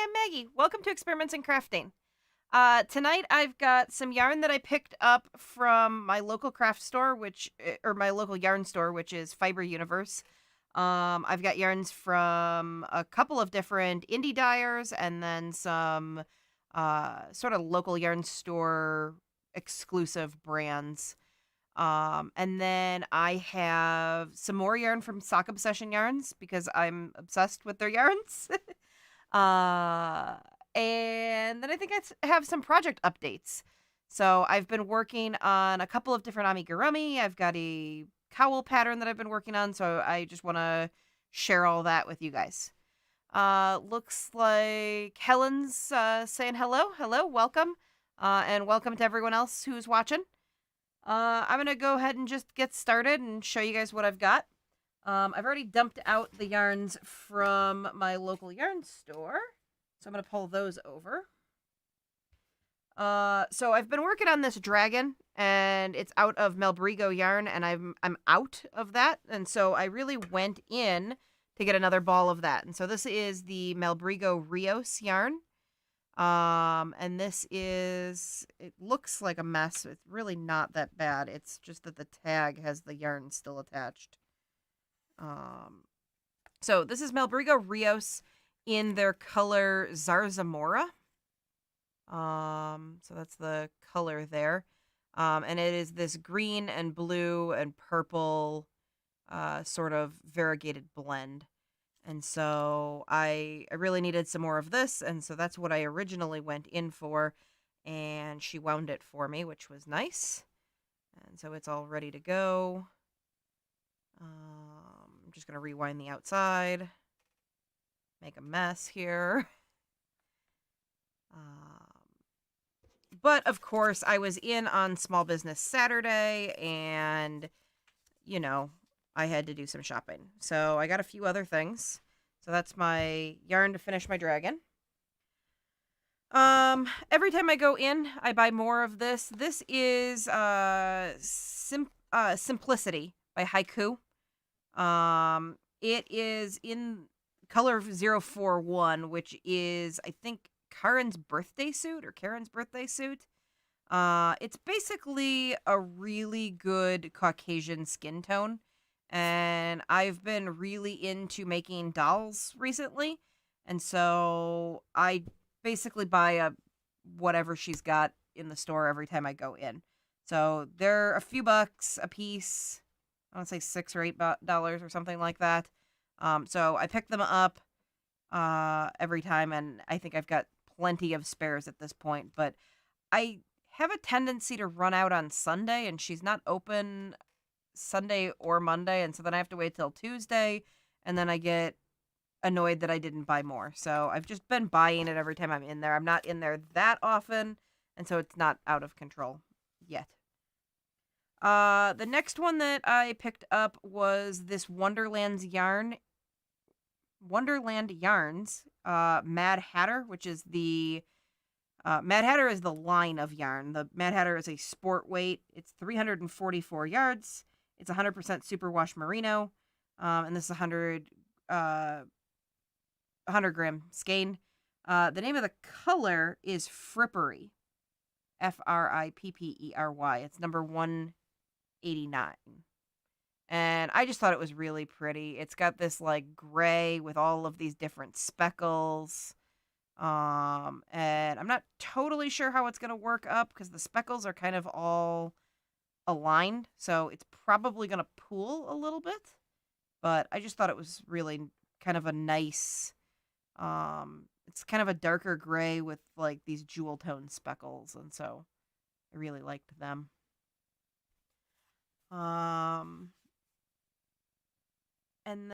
I'm Maggie. Welcome to Experiments in Crafting. Tonight I've got some yarn that I picked up from my local craft store, or my local yarn store, which is Fiber Universe. I've got yarns from a couple of different indie dyers and then some sort of local yarn store exclusive brands. And then I have some more yarn from Sock Obsession Yarns because I'm obsessed with their yarns. Uh, and then I think have some project updates. So I've been working on a couple of different amigurumi. I've got a cowl pattern that I've been working on, so I just want to share all that with you guys. Looks like Helen's saying hello. Hello, welcome. And welcome to everyone else who's watching. I'm going to go ahead and just get started and show you guys what I've got. I've already dumped out the yarns from my local yarn store, so I'm going to pull those over. So I've been working on this dragon, and it's out of Melbrigo yarn, and I'm out of that, and so I really went in to get another ball of that. And so this is the Melbrigo Rios yarn. And it looks like a mess. It's really not that bad. It's just that the tag has the yarn still attached. So this is Melbrigo Rios in their color Zarzamora. So that's the color there. And it is this green and blue and purple, sort of variegated blend. And so I really needed some more of this, and so that's what I originally went in for, and she wound it for me, which was nice. And so it's all ready to go. I'm just going to rewind the outside, make a mess here. But, of course, I was in on Small Business Saturday, and, I had to do some shopping. So I got a few other things. So that's my yarn to finish my dragon. Every time I go in, I buy more of this. This is Simplicity by Haiku. It is in color 041, which is, I think, Karen's birthday suit. It's basically a really good Caucasian skin tone. And I've been really into making dolls recently. And so I basically buy whatever she's got in the store every time I go in. So they're a few bucks a piece. I want to say $6 or $8 or something like that. So I pick them up every time, and I think I've got plenty of spares at this point. But I have a tendency to run out on Sunday, and she's not open Sunday or Monday, and so then I have to wait till Tuesday, and then I get annoyed that I didn't buy more. So I've just been buying it every time I'm in there. I'm not in there that often, and so it's not out of control yet. The next one that I picked up was this Wonderland Yarns, Mad Hatter, which is the Mad Hatter is the line of yarn. The Mad Hatter is a sport weight. It's 344 yards. It's 100% superwash merino, and this is 100 gram skein. The name of the color is Frippery, Frippery. It's number 189, and I just thought it was really pretty. It's got this like gray with all of these different speckles. And I'm not totally sure how it's gonna work up because the speckles are kind of all aligned, so it's probably going to pool a little bit, but I just thought it was really kind of a nice, it's kind of a darker gray with like these jewel tone speckles, and so I really liked them. And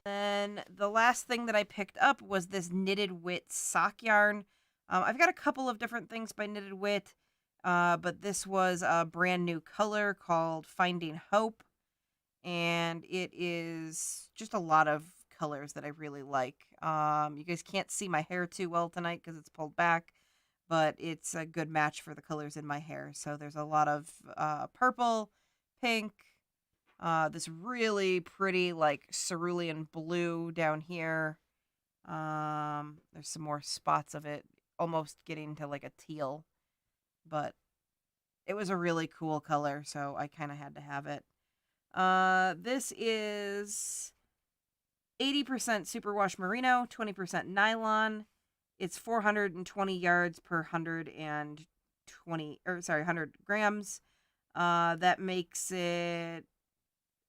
then the last thing that I picked up was this Knitted Wit sock yarn. I've got a couple of different things by Knitted Wit. But this was a brand new color called Finding Hope, and it is just a lot of colors that I really like. You guys can't see my hair too well tonight because it's pulled back, but it's a good match for the colors in my hair. So there's a lot of purple, pink, this really pretty like cerulean blue down here, There's some more spots of it almost getting to like a teal, but it was a really cool color, so I kind of had to have it. This is 80% superwash merino, 20% nylon. It's 420 yards per 100 grams. That makes it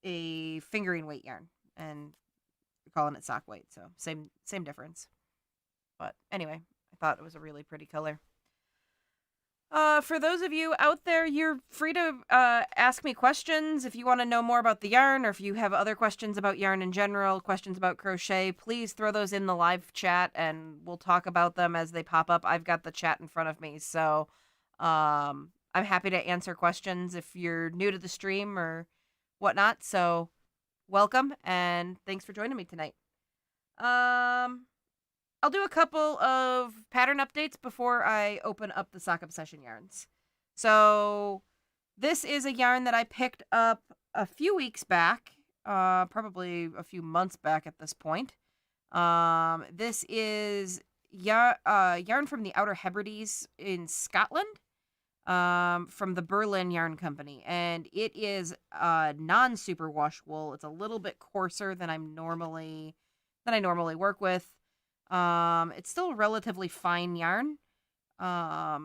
a fingering weight yarn, and we're calling it sock weight, so same difference. But anyway, I thought it was a really pretty color. For those of you out there, you're free to ask me questions if you want to know more about the yarn, or if you have other questions about yarn in general, questions about crochet. Please throw those in the live chat, and we'll talk about them as they pop up. I've got the chat in front of me, so I'm happy to answer questions if you're new to the stream or whatnot. So welcome, and thanks for joining me tonight. I'll do a couple of pattern updates before I open up the Sock Obsession yarns. So this is a yarn that I picked up a few weeks back, probably a few months back at this point. This is yarn from the Outer Hebrides in Scotland, from the Berlin Yarn Company, and it is non-superwash wool. It's a little bit coarser than I normally work with. It's still relatively fine yarn, but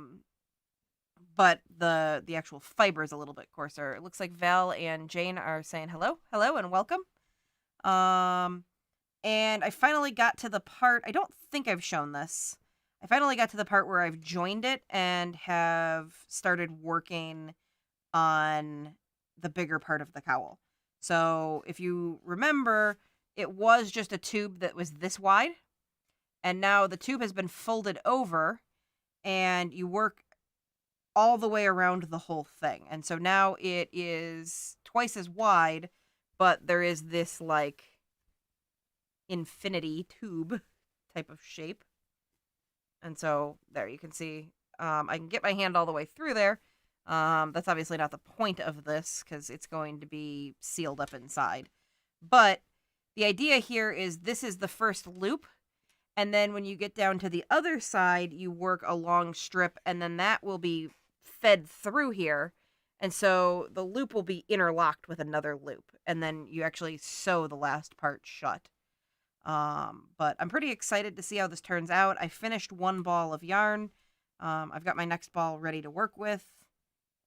the actual fiber is a little bit coarser. It looks like Val and Jane are saying hello, and welcome. And I finally got to the part. I don't think I've shown this. I finally got to the part where I've joined it and have started working on the bigger part of the cowl. So if you remember, it was just a tube that was this wide. And now the tube has been folded over, and you work all the way around the whole thing. And so now it is twice as wide, but there is this like infinity tube type of shape. And so there you can see, I can get my hand all the way through there. That's obviously not the point of this because it's going to be sealed up inside. But the idea here is this is the first loop. And then when you get down to the other side, you work a long strip, and then that will be fed through here. And so the loop will be interlocked with another loop, and then you actually sew the last part shut. But I'm pretty excited to see how this turns out. I finished one ball of yarn. I've got my next ball ready to work with.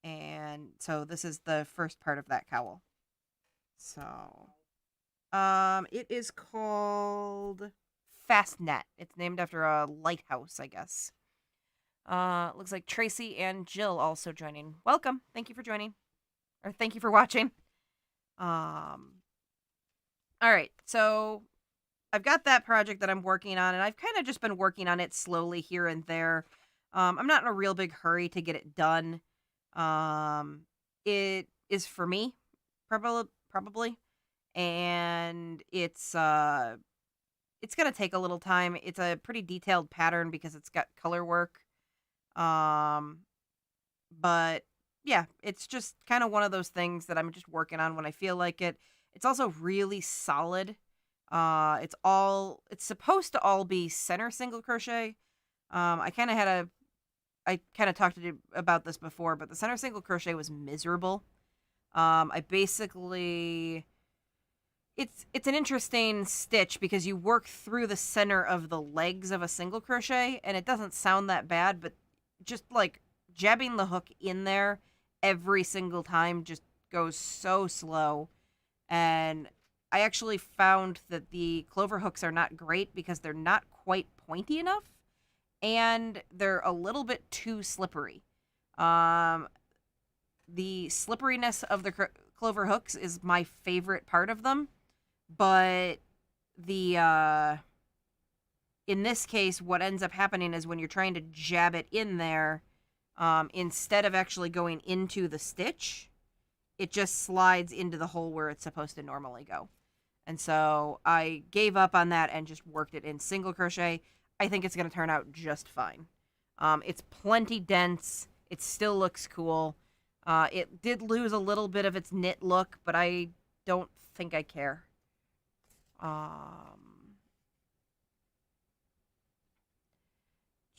And so this is the first part of that cowl. So, it is called Fastnet. It's named after a lighthouse, I guess. Looks like Tracy and Jill also joining. Welcome. Thank you for joining. Or thank you for watching. All right. So I've got that project that I'm working on, and I've kind of just been working on it slowly here and there. I'm not in a real big hurry to get it done. It is for me, probably. And it's going to take a little time. It's a pretty detailed pattern because it's got color work. But yeah, it's just kind of one of those things that I'm just working on when I feel like it. It's also really solid. It's supposed to all be center single crochet. I kind of talked to you about this before, but the center single crochet was miserable. I basically, it's an interesting stitch because you work through the center of the legs of a single crochet, and it doesn't sound that bad, but just like jabbing the hook in there every single time just goes so slow. And I actually found that the clover hooks are not great because they're not quite pointy enough, and they're a little bit too slippery. The slipperiness of the clover hooks is my favorite part of them. But in this case, what ends up happening is when you're trying to jab it in there, instead of actually going into the stitch, it just slides into the hole where it's supposed to normally go. And so I gave up on that and just worked it in single crochet. I think it's going to turn out just fine. It's plenty dense. It still looks cool. It did lose a little bit of its knit look, but I don't think I care.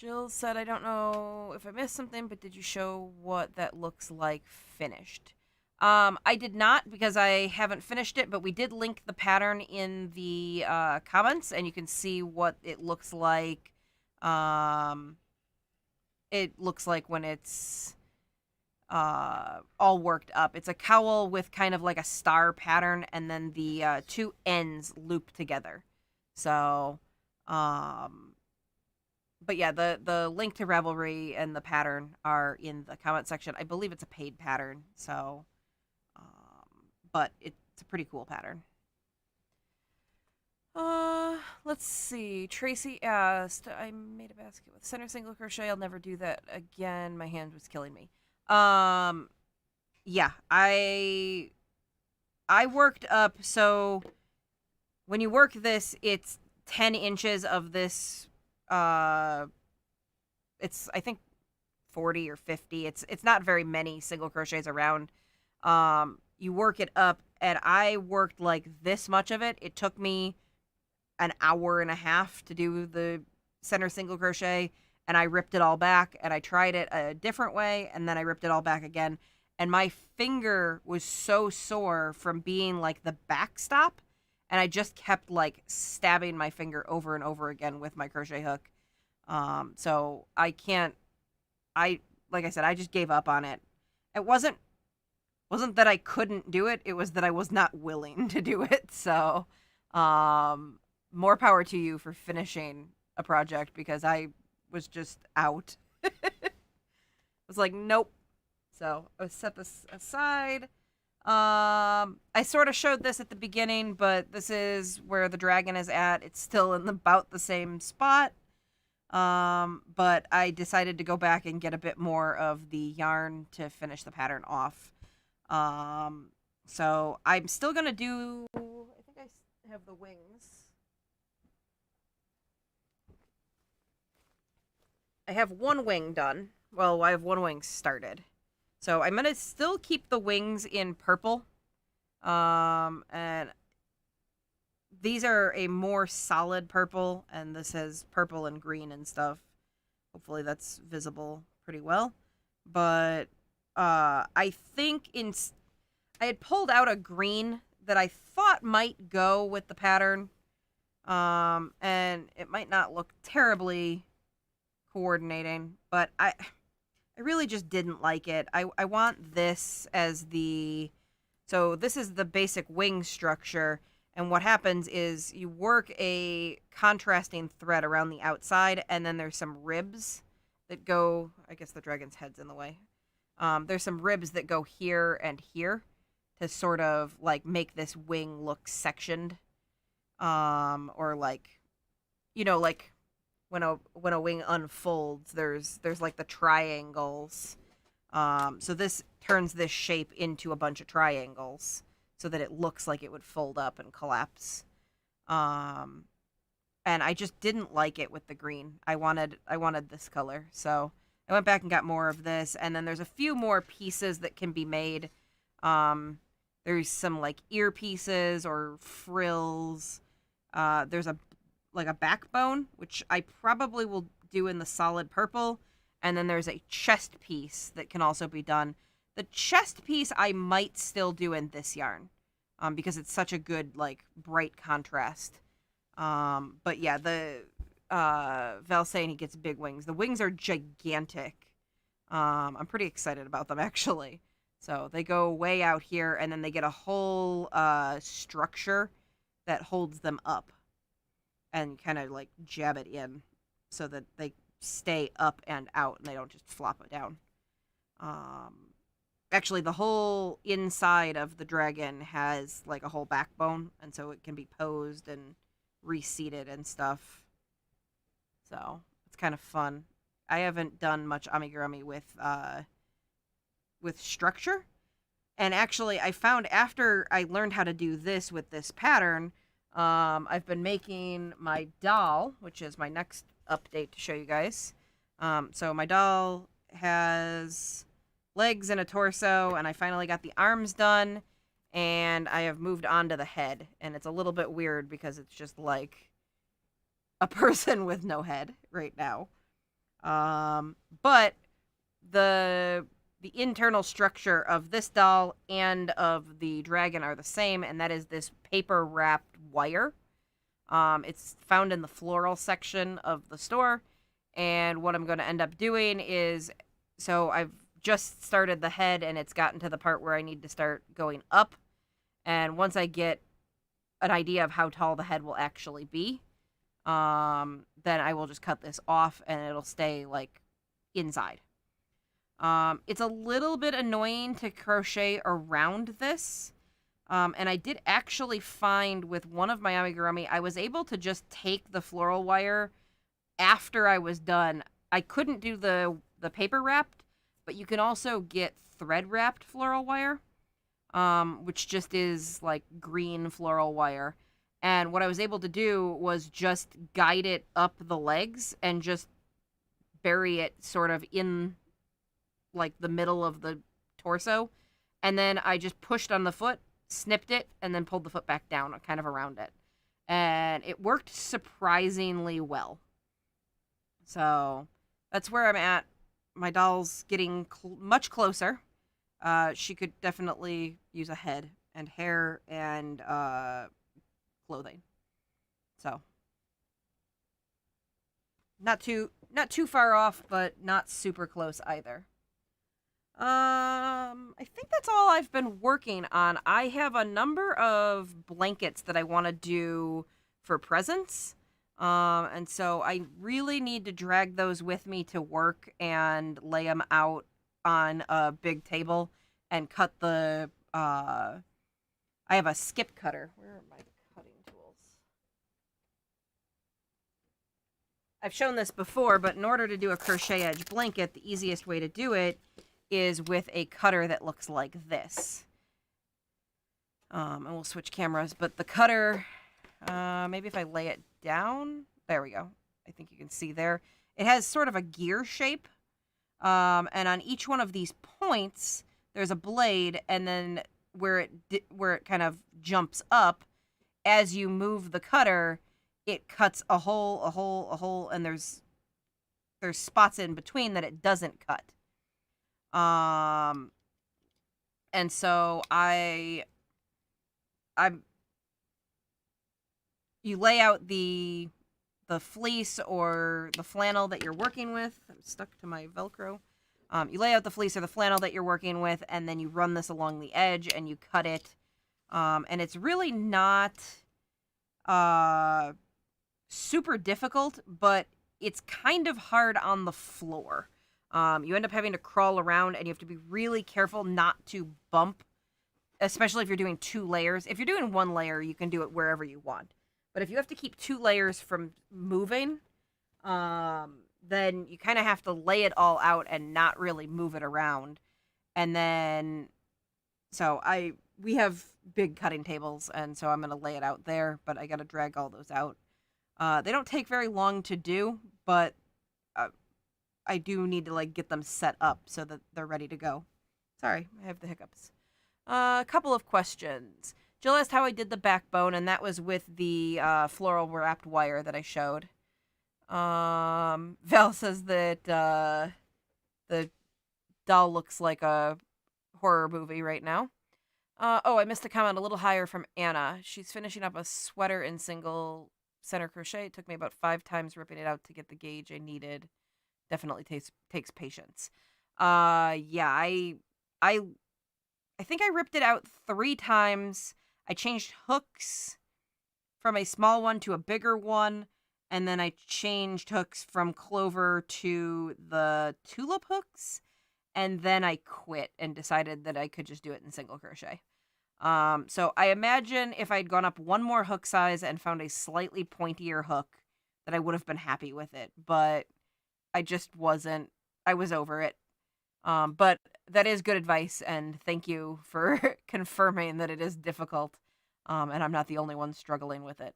Jill said, I don't know if I missed something, but did you show what that looks like finished? I did not because I haven't finished it, but we did link the pattern in the comments, and you can see what it looks like. It looks like when it's all worked up. It's a cowl with kind of like a star pattern, and then the two ends loop together. So, but yeah, the link to Ravelry and the pattern are in the comment section. I believe it's a paid pattern, so, but it's a pretty cool pattern. Let's see. Tracy asked, I made a basket with center single crochet. I'll never do that again. My hand was killing me. Yeah, I worked up, so when you work this, it's 10 inches of this, it's, I think, 40 or 50. It's not very many single crochets around. You work it up, and I worked like this much of it. It took me an hour and a half to do the center single crochet, and I ripped it all back, and I tried it a different way, and then I ripped it all back again, and my finger was so sore from being like the backstop, and I just kept like stabbing my finger over and over again with my crochet hook. So I can't, like I said, I just gave up on it. It wasn't that I couldn't do it, it was that I was not willing to do it. So more power to you for finishing a project, because I was just out. I was like, nope. So I set this aside. I sort of showed this at the beginning, but this is where the dragon is at. It's still in about the same spot. But I decided to go back and get a bit more of the yarn to finish the pattern off. So I'm still gonna do, I think I have the wings. I have one wing done. Well, I have one wing started. So I'm going to still keep the wings in purple. And these are a more solid purple, and this has purple and green and stuff. Hopefully that's visible pretty well. But I think I had pulled out a green that I thought might go with the pattern. And it might not look terribly coordinating, but I really just didn't like it. I want this as so this is the basic wing structure, and what happens is you work a contrasting thread around the outside, and then there's some ribs that go, I guess the dragon's head's in the way. There's some ribs that go here and here to sort of like make this wing look sectioned. Or like, like when a wing unfolds, there's like the triangles. So this turns this shape into a bunch of triangles so that it looks like it would fold up and collapse. And I just didn't like it with the green. I wanted this color. So I went back and got more of this, and then there's a few more pieces that can be made. There's some like ear pieces or frills. There's a backbone, which I probably will do in the solid purple. And then there's a chest piece that can also be done. The chest piece I might still do in this yarn, because it's such a good, like, bright contrast. But yeah, Val saying he gets big wings. The wings are gigantic. I'm pretty excited about them, actually. So they go way out here, and then they get a whole structure that holds them up and kind of like jab it in so that they stay up and out and they don't just flop it down. Actually, the whole inside of the dragon has like a whole backbone, and so it can be posed and reseated and stuff. So it's kind of fun. I haven't done much amigurumi with structure. And actually, I found after I learned how to do this with this pattern, I've been making my doll, which is my next update to show you guys. So my doll has legs and a torso, and I finally got the arms done, and I have moved on to the head. And it's a little bit weird because it's just like a person with no head right now. But the internal structure of this doll and of the dragon are the same, and that is this paper wrapped wire. It's found in the floral section of the store, and what I'm going to end up doing is, so I've just started the head, and it's gotten to the part where I need to start going up, and once I get an idea of how tall the head will actually be, then I will just cut this off, and it'll stay like inside. It's a little bit annoying to crochet around this. And I did actually find with one of my amigurumi, I was able to just take the floral wire after I was done. I couldn't do the paper wrapped, but you can also get thread wrapped floral wire, which just is like green floral wire. And what I was able to do was just guide it up the legs and just bury it sort of in like the middle of the torso. And then I just pushed on the foot, snipped it, and then pulled the foot back down kind of around it. And it worked surprisingly well. So that's where I'm at. My doll's getting much closer. She could definitely use a head and hair and clothing. So not too far off, but not super close either. I think that's all I've been working on. I have a number of blankets that I want to do for presents. And so I really need to drag those with me to work and lay them out on a big table and cut the, I have a skip cutter. Where are my cutting tools? I've shown this before, but in order to do a crochet edge blanket, the easiest way to do it is with a cutter that looks like this. And we'll switch cameras, but the cutter, maybe if I lay it down, there we go. I think you can see there. It has sort of a gear shape, and on each one of these points, there's a blade, and then where it kind of jumps up, as you move the cutter, it cuts a hole, and there's spots in between that it doesn't cut. And so you lay out the fleece or the flannel that you're working with. I'm stuck to my Velcro. You lay out the fleece or the flannel that you're working with, and then you run this along the edge and you cut it. And it's really not super difficult, but it's kind of hard on the floor. You end up having to crawl around, and you have to be really careful not to bump, especially if you're doing 2 layers. If you're doing 1 layer, you can do it wherever you want. But if you have to keep 2 layers from moving, then you kind of have to lay it all out and not really move it around. And then, so we have big cutting tables, and so I'm going to lay it out there, but I got to drag all those out. They don't take very long to do, but I do need to like get them set up so that they're ready to go. Sorry, I have the hiccups. A couple of questions. Jill asked how I did the backbone, and that was with the floral wrapped wire that I showed. Val says that the doll looks like a horror movie right now. I missed a comment a little higher from Anna. She's finishing up a sweater in single center crochet. It took me about 5 times ripping it out to get the gauge I needed. Definitely takes patience. Yeah, I think I ripped it out 3 times. I changed hooks from a small one to a bigger one, and then I changed hooks from clover to the tulip hooks, and then I quit and decided that I could just do it in single crochet. So I imagine if I'd gone up 1 more hook size and found a slightly pointier hook, that I would have been happy with it, but I just wasn't. I was over it. But that is good advice, and thank you for confirming that it is difficult, and I'm not the only one struggling with it.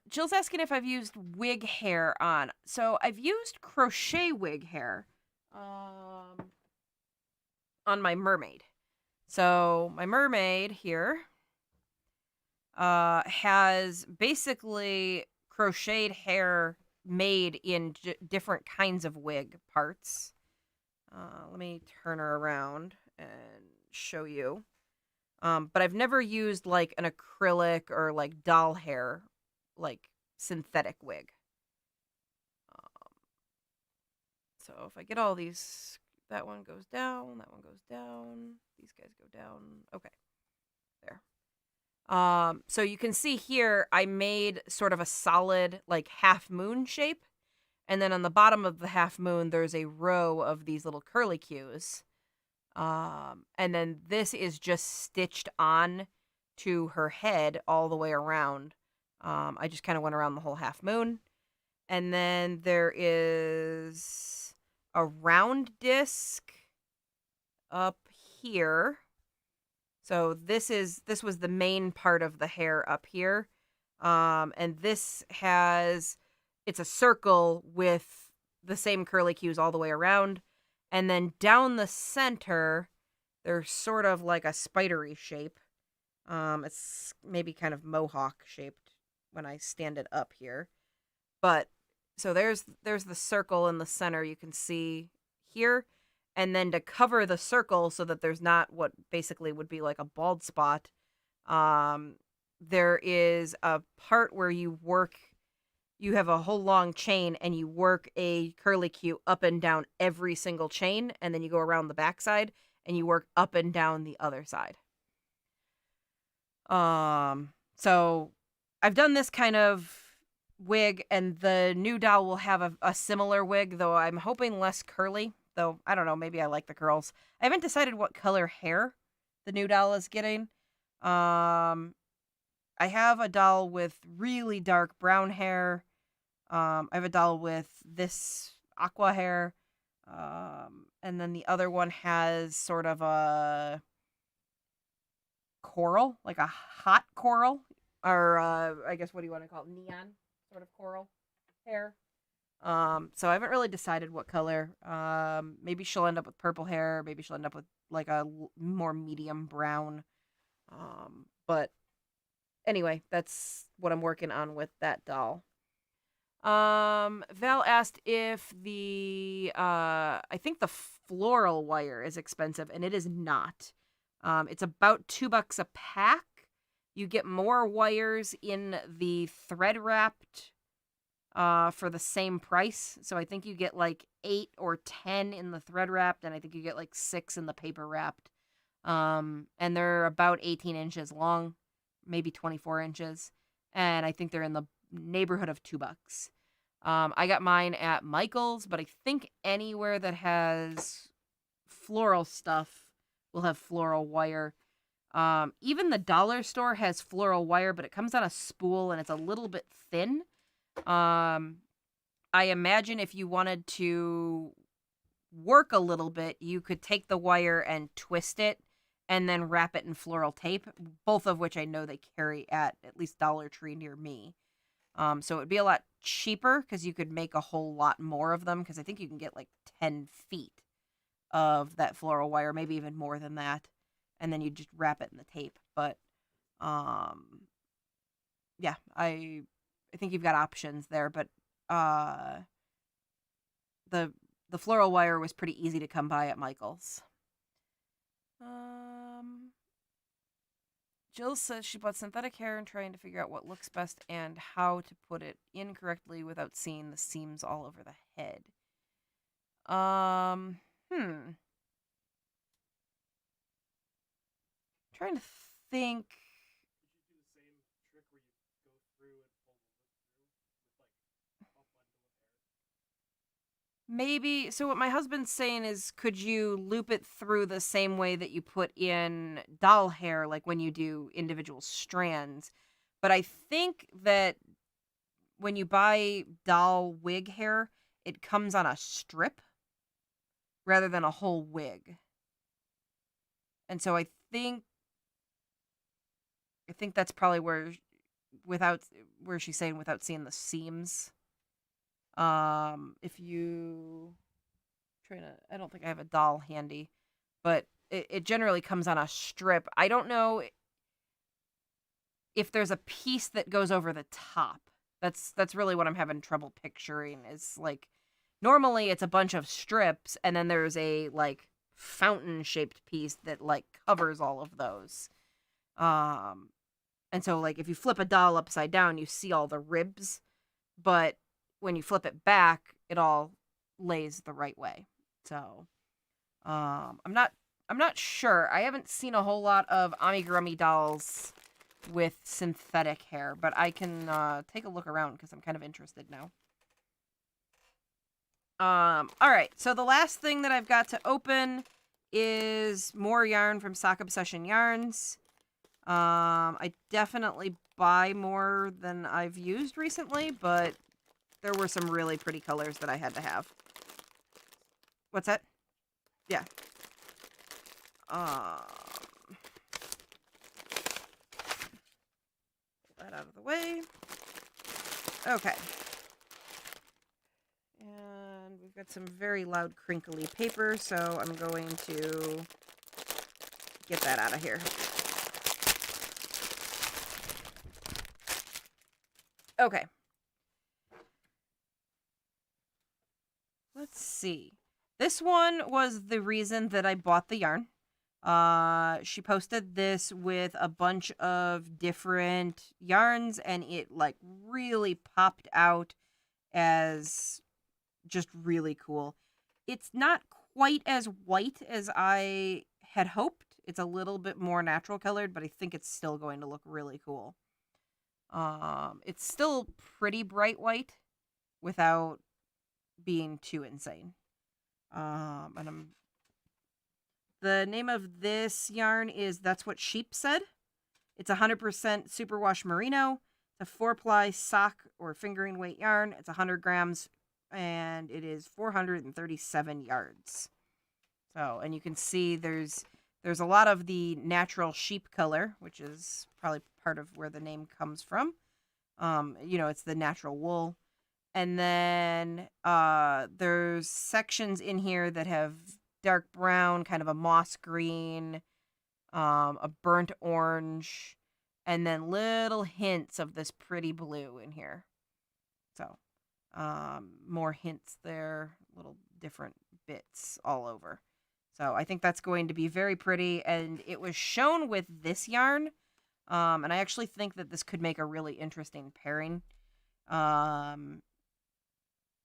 Jill's asking if I've used wig hair on. So I've used crochet wig hair on my mermaid. So my mermaid here has basically crocheted hair made in different kinds of wig parts. Let me turn her around and show you. But I've never used like an acrylic or like doll hair, like synthetic wig. Um, so if I get all these, that one goes down, that one goes down, these guys go down. Okay, there. So you can see here, I made sort of a solid like half moon shape. And then on the bottom of the half moon, there's a row of these little curlicues. And then this is just stitched on to her head all the way around. I just kind of went around the whole half moon. And then there is a round disc up here. So this was the main part of the hair up here. And this it's a circle with the same curlicues all the way around. And then down the center, there's sort of like a spidery shape. It's maybe kind of mohawk shaped when I stand it up here. But so there's the circle in the center you can see here. And then to cover the circle so that there's not what basically would be like a bald spot, there is a part where you have a whole long chain and you work a curlicue up and down every single chain, and then you go around the backside and you work up and down the other side. So I've done this kind of wig, and the new doll will have a similar wig, though I'm hoping less curly, though I don't know, maybe I like the curls. I haven't decided what color hair the new doll is getting. I have a doll with really dark brown hair. I have a doll with this aqua hair. And then the other one has sort of a coral, like a hot coral, or I guess what do you want to call it? Neon sort of coral hair. So I haven't really decided what color. Maybe she'll end up with purple hair. Maybe she'll end up with like a more medium brown. But anyway, that's what I'm working on with that doll. Val asked if I think the floral wire is expensive, and it is not. It's about $2 a pack. You get more wires in the thread wrapped, for the same price. So I think you get like 8 or 10 in the thread wrapped, and I think you get like 6 in the paper wrapped. And they're about 18 inches long, maybe 24 inches. And I think they're in the neighborhood of $2. I got mine at Michael's, but I think anywhere that has floral stuff will have floral wire. Even the dollar store has floral wire, but it comes on a spool and it's a little bit thin. I imagine if you wanted to work a little bit, you could take the wire and twist it and then wrap it in floral tape, both of which I know they carry at least Dollar Tree near me. So it would be a lot cheaper because you could make a whole lot more of them, because I think you can get like 10 feet of that floral wire, maybe even more than that, and then you just wrap it in the tape. But yeah, I think you've got options there, but the floral wire was pretty easy to come by at Michael's. Jill says she bought synthetic hair and trying to figure out what looks best and how to put it in correctly without seeing the seams all over the head. Trying to think. Maybe, so what my husband's saying is, could you loop it through the same way that you put in doll hair, like when you do individual strands? But I think that when you buy doll wig hair, it comes on a strip rather than a whole wig. And so I think that's probably where she's saying without seeing the seams. If you I don't think I have a doll handy, but it generally comes on a strip. I don't know if there's a piece that goes over the top. That's really what I'm having trouble picturing is like normally it's a bunch of strips and then there's a like fountain shaped piece that like covers all of those. Um and so like if you flip a doll upside down, you see all the ribs, but when you flip it back, it all lays the right way. So, I'm not sure. I haven't seen a whole lot of amigurumi dolls with synthetic hair, but I can take a look around because I'm kind of interested now. All right. So the last thing that I've got to open is more yarn from Sock Obsession Yarns. I definitely buy more than I've used recently, but there were some really pretty colors that I had to have. What's that? Yeah. That out of the way. Okay. And we've got some very loud crinkly paper, so I'm going to get that out of here. Okay. Let's see. This one was the reason that I bought the yarn. She posted this with a bunch of different yarns, and it like really popped out as just really cool. It's not quite as white as I had hoped. It's a little bit more natural colored, but I think it's still going to look really cool. It's still pretty bright white without being too insane. And the name of this yarn is That's What Sheep Said. It's 100% superwash merino. It's a 4-ply sock or fingering weight yarn. It's 100 grams and it is 437 yards. So, and you can see there's a lot of the natural sheep color, which is probably part of where the name comes from. It's the natural wool. And then there's sections in here that have dark brown, kind of a moss green, a burnt orange, and then little hints of this pretty blue in here. So, more hints there, little different bits all over. So I think that's going to be very pretty, and it was shown with this yarn, and I actually think that this could make a really interesting pairing.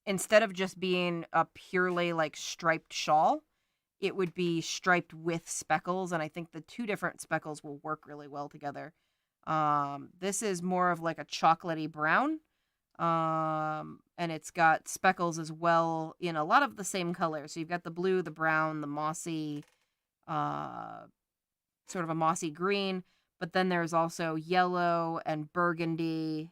Instead of just being a purely like striped shawl, it would be striped with speckles, and I think the two different speckles will work really well together. This is more of like a chocolatey brown, and it's got speckles as well in a lot of the same colors. So you've got the blue, the brown, the mossy, sort of a mossy green, but then there's also yellow and burgundy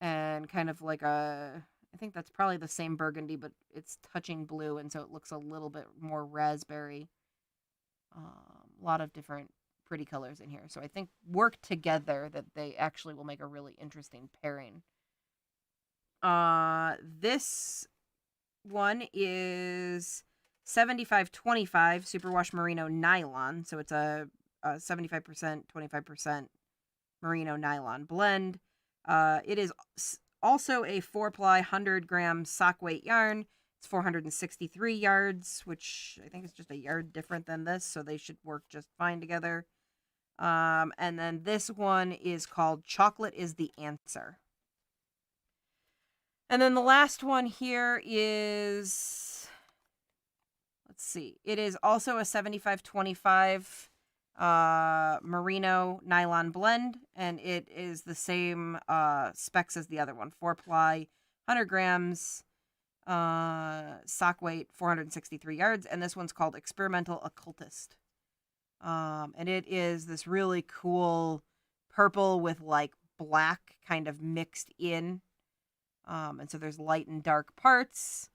and kind of like I think that's probably the same burgundy, but it's touching blue, and so it looks a little bit more raspberry. A lot of different pretty colors in here. So I think work together that they actually will make a really interesting pairing. This one is 75/25 superwash merino nylon. So it's a 75%, 25% merino nylon blend. It is also a 4-ply 100-gram sock weight yarn. It's 463 yards, which I think is just a yard different than this, so they should work just fine together. And then this one is called Chocolate is the Answer. And then the last one here is, let's see, it is also a 75/25 merino nylon blend, and it is the same specs as the other one. 4-ply, 100 grams, sock weight, 463 yards, and this one's called Experimental Occultist. And it is this really cool purple with like black kind of mixed in. And so there's light and dark parts,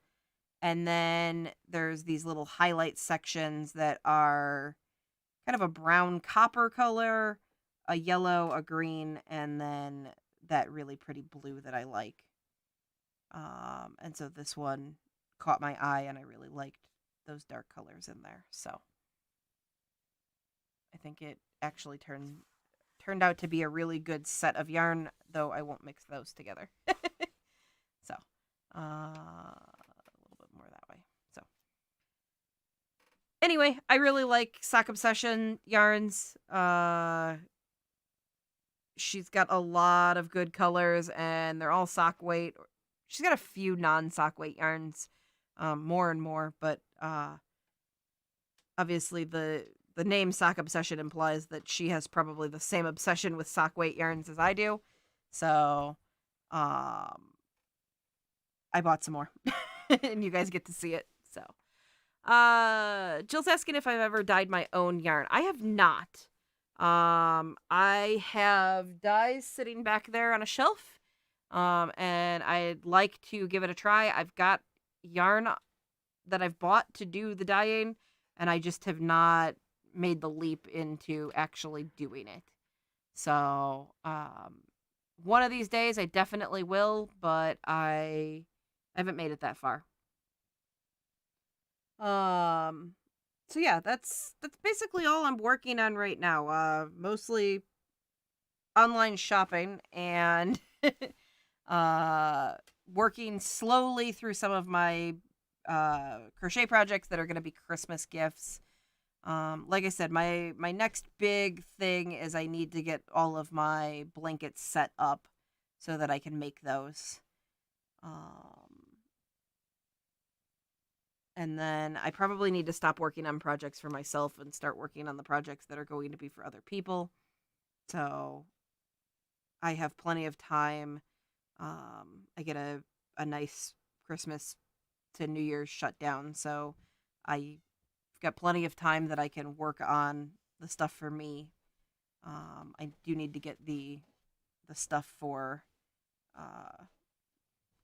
and then there's these little highlight sections that are kind of a brown copper color, a yellow, a green, and then that really pretty blue that I like. And so this one caught my eye, and I really liked those dark colors in there. So I think it actually turned turned out to be a really good set of yarn, though I won't mix those together. So, a little bit more that way. So, anyway, I really like Sock Obsession yarns. She's got a lot of good colors, and they're all sock weight. She's got a few non-sock weight yarns, more and more, but obviously the name Sock Obsession implies that she has probably the same obsession with sock weight yarns as I do. So, I bought some more, and you guys get to see it. So, Jill's asking if I've ever dyed my own yarn. I have not. I have dyes sitting back there on a shelf, and I'd like to give it a try. I've got yarn that I've bought to do the dyeing, and I just have not made the leap into actually doing it. So, one of these days I definitely will, but I haven't made it that far. So yeah, that's basically all I'm working on right now. Mostly online shopping and working slowly through some of my crochet projects that are going to be Christmas gifts. Like I said, my next big thing is I need to get all of my blankets set up so that I can make those. And then I probably need to stop working on projects for myself and start working on the projects that are going to be for other people. So I have plenty of time. I get a nice Christmas to New Year's shutdown, so I've got plenty of time that I can work on the stuff for me. I do need to get the stuff for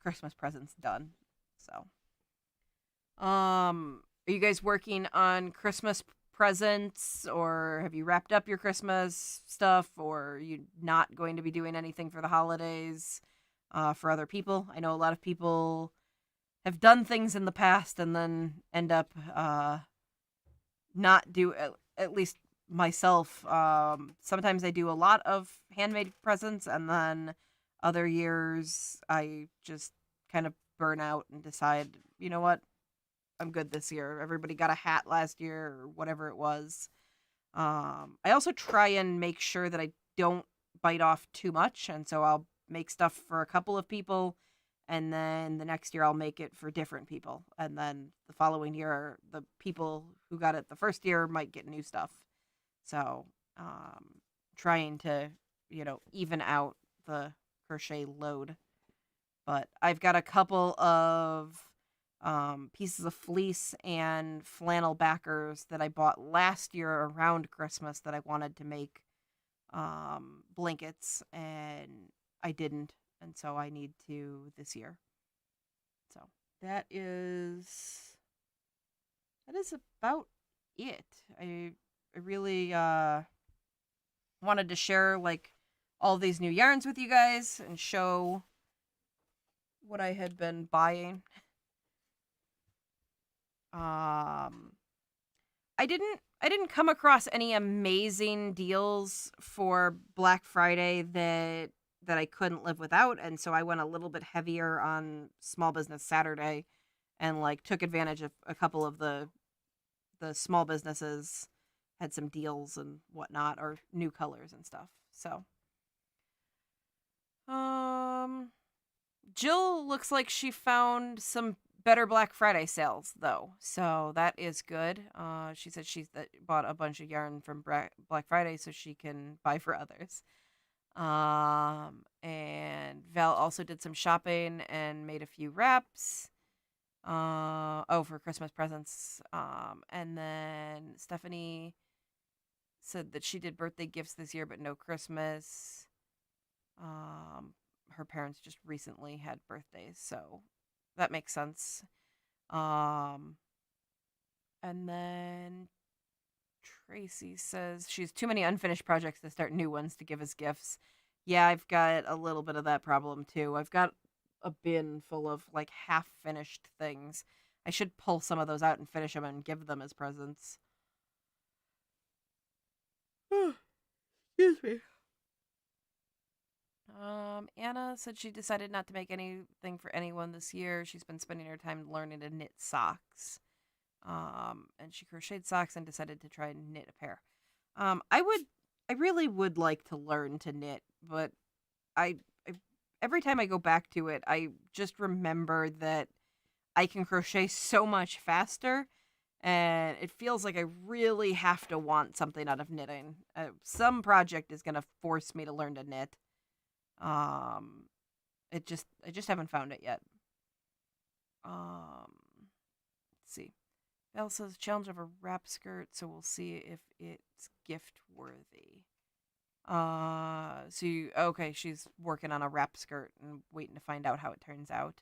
Christmas presents done. So, are you guys working on Christmas presents, or have you wrapped up your Christmas stuff, or are you not going to be doing anything for the holidays for other people? I know a lot of people have done things in the past and then end up not do, at least myself. Sometimes I do a lot of handmade presents, and then other years I just kind of burn out and decide, you know what, I'm good this year. Everybody got a hat last year or whatever it was. I also try and make sure that I don't bite off too much, and so I'll make stuff for a couple of people, and then the next year I'll make it for different people, and then the following year the people who got it the first year might get new stuff. So, trying to, even out the crochet load. But I've got a couple of pieces of fleece and flannel backers that I bought last year around Christmas that I wanted to make blankets, and I didn't, and so I need to this year. So that is about it. I really wanted to share like all these new yarns with you guys and show what I had been buying. I didn't come across any amazing deals for Black Friday that I couldn't live without, and so I went a little bit heavier on Small Business Saturday and like took advantage of a couple of the small businesses had some deals and whatnot, or new colors and stuff. So Jill looks like she found some better Black Friday sales, though, so that is good. She said she's bought a bunch of yarn from Black Friday so she can buy for others. And Val also did some shopping and made a few wraps. For Christmas presents. And then Stephanie said that she did birthday gifts this year, but no Christmas. Her parents just recently had birthdays, so that makes sense. And then Tracy says she has too many unfinished projects to start new ones to give as gifts. Yeah, I've got a little bit of that problem too. I've got a bin full of like half finished things. I should pull some of those out and finish them and give them as presents. Excuse me. Anna said she decided not to make anything for anyone this year. She's been spending her time learning to knit socks. And she crocheted socks and decided to try and knit a pair. I really would like to learn to knit, but I every time I go back to it, I just remember that I can crochet so much faster, and it feels like I really have to want something out of knitting. Some project is gonna force me to learn to knit. Um, I just haven't found it yet. Let's see. Belle says challenge of a wrap skirt, so we'll see if it's gift worthy. Okay, she's working on a wrap skirt and waiting to find out how it turns out.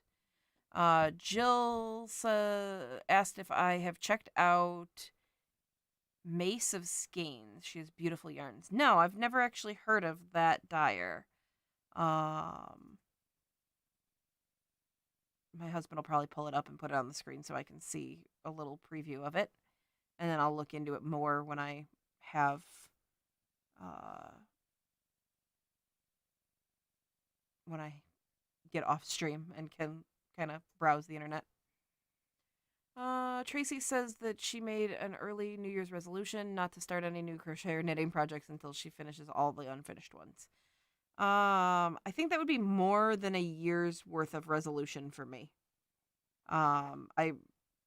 Jill asked if I have checked out Mace of Skeins. She has beautiful yarns. No, I've never actually heard of that dyer. Um, my husband will probably pull it up and put it on the screen so I can see a little preview of it, and then I'll look into it more have uh when I get off stream and can kind of browse the internet. Tracy says that she made an early New Year's resolution not to start any new crochet or knitting projects until she finishes all the unfinished ones. I think that would be more than a year's worth of resolution for me. I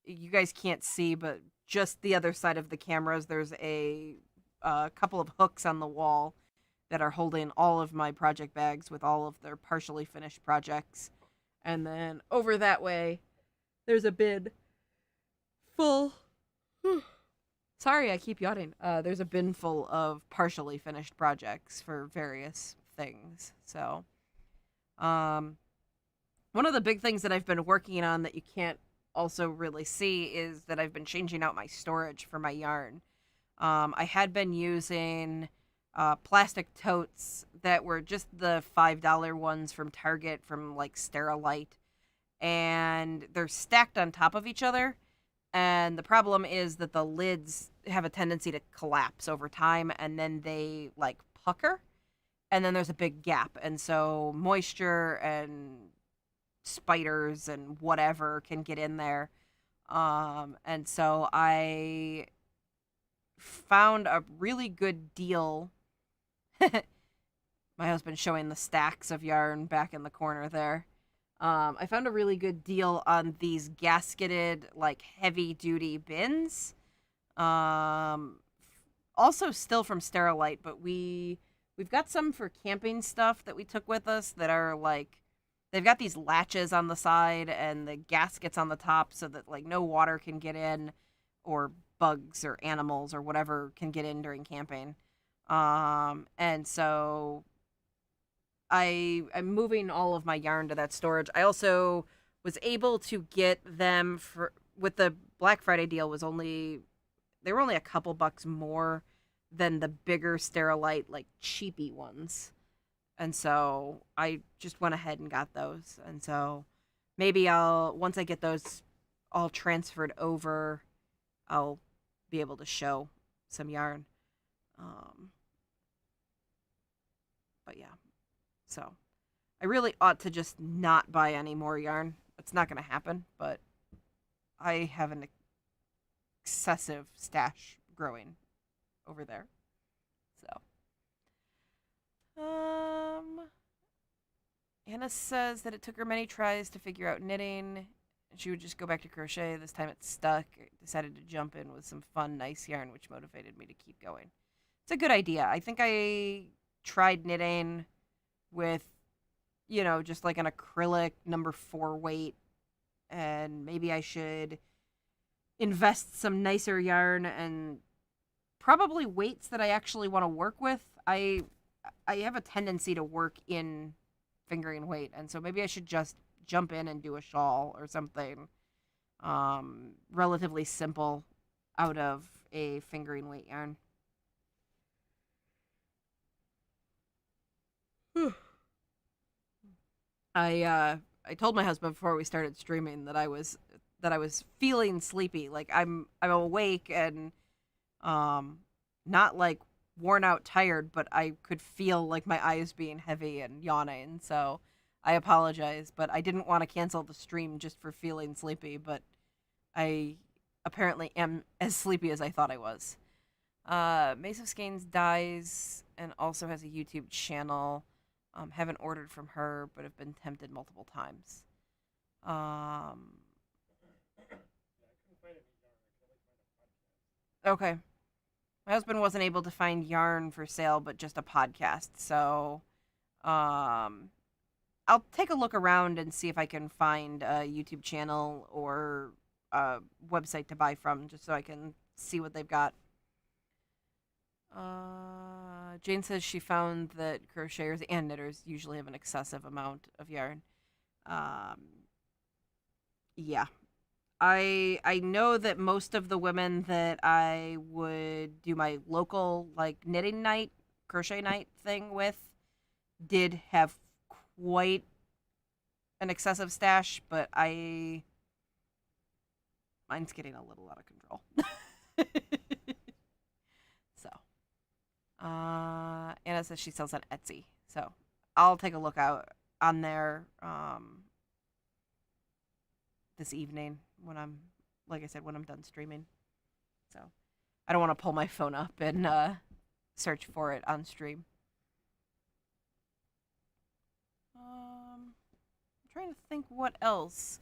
You guys can't see, but just the other side of the cameras, there's a couple of hooks on the wall that are holding all of my project bags with all of their partially finished projects. And then over that way, there's a bin full. Sorry, I keep yawning. There's a bin full of partially finished projects for various things. So, one of the big things that I've been working on that you can't also really see is that I've been changing out my storage for my yarn. I had been using plastic totes that were just the $5 ones from Target from like Sterilite, and they're stacked on top of each other. And the problem is that the lids have a tendency to collapse over time, and then they like pucker, and then there's a big gap. And so moisture and spiders and whatever can get in there. And so I found a really good deal. My husband showing the stacks of yarn back in the corner there. I found a really good deal on these gasketed, like, heavy-duty bins. Also still from Sterilite, but we've got some for camping stuff that we took with us that are, like, they've got these latches on the side and the gaskets on the top so that, like, no water can get in or bugs or animals or whatever can get in during camping. And so I'm moving all of my yarn to that storage. I also was able to get them with the Black Friday deal they were only a couple bucks more than the bigger Sterilite, like, cheapy ones. And so I just went ahead and got those. And so maybe once I get those all transferred over, I'll be able to show some yarn. But yeah. So I really ought to just not buy any more yarn. It's not going to happen, but I have an excessive stash growing over there. So, Anna says that it took her many tries to figure out knitting. She would just go back to crochet. This time it stuck. I decided to jump in with some fun, nice yarn, which motivated me to keep going. It's a good idea. I think I tried knitting with, just like an acrylic No. 4 weight, and maybe I should invest some nicer yarn and probably weights that I actually want to work with. I have a tendency to work in fingering weight, and so maybe I should just jump in and do a shawl or something relatively simple out of a fingering weight yarn. I told my husband before we started streaming that I was feeling sleepy. Like I'm awake and not like worn out, tired, but I could feel like my eyes being heavy and yawning. So I apologize, but I didn't want to cancel the stream just for feeling sleepy, but I apparently am as sleepy as I thought I was. Mace of Skeins dies and also has a YouTube channel. Haven't ordered from her, but have been tempted multiple times. Um, okay. My husband wasn't able to find yarn for sale, but just a podcast. So, um, I'll take a look around and see if I can find a YouTube channel or a website to buy from, just so I can see what they've got. Jane says she found that crocheters and knitters usually have an excessive amount of yarn. Um, yeah, I know that most of the women that I would do my local like knitting night, crochet night thing with did have quite an excessive stash, but mine's getting a little out of control. So, Anna says she sells on Etsy, so I'll take a look out on there this evening when I'm, like I said, when I'm done streaming. So I don't want to pull my phone up and search for it on stream. I'm trying to think what else.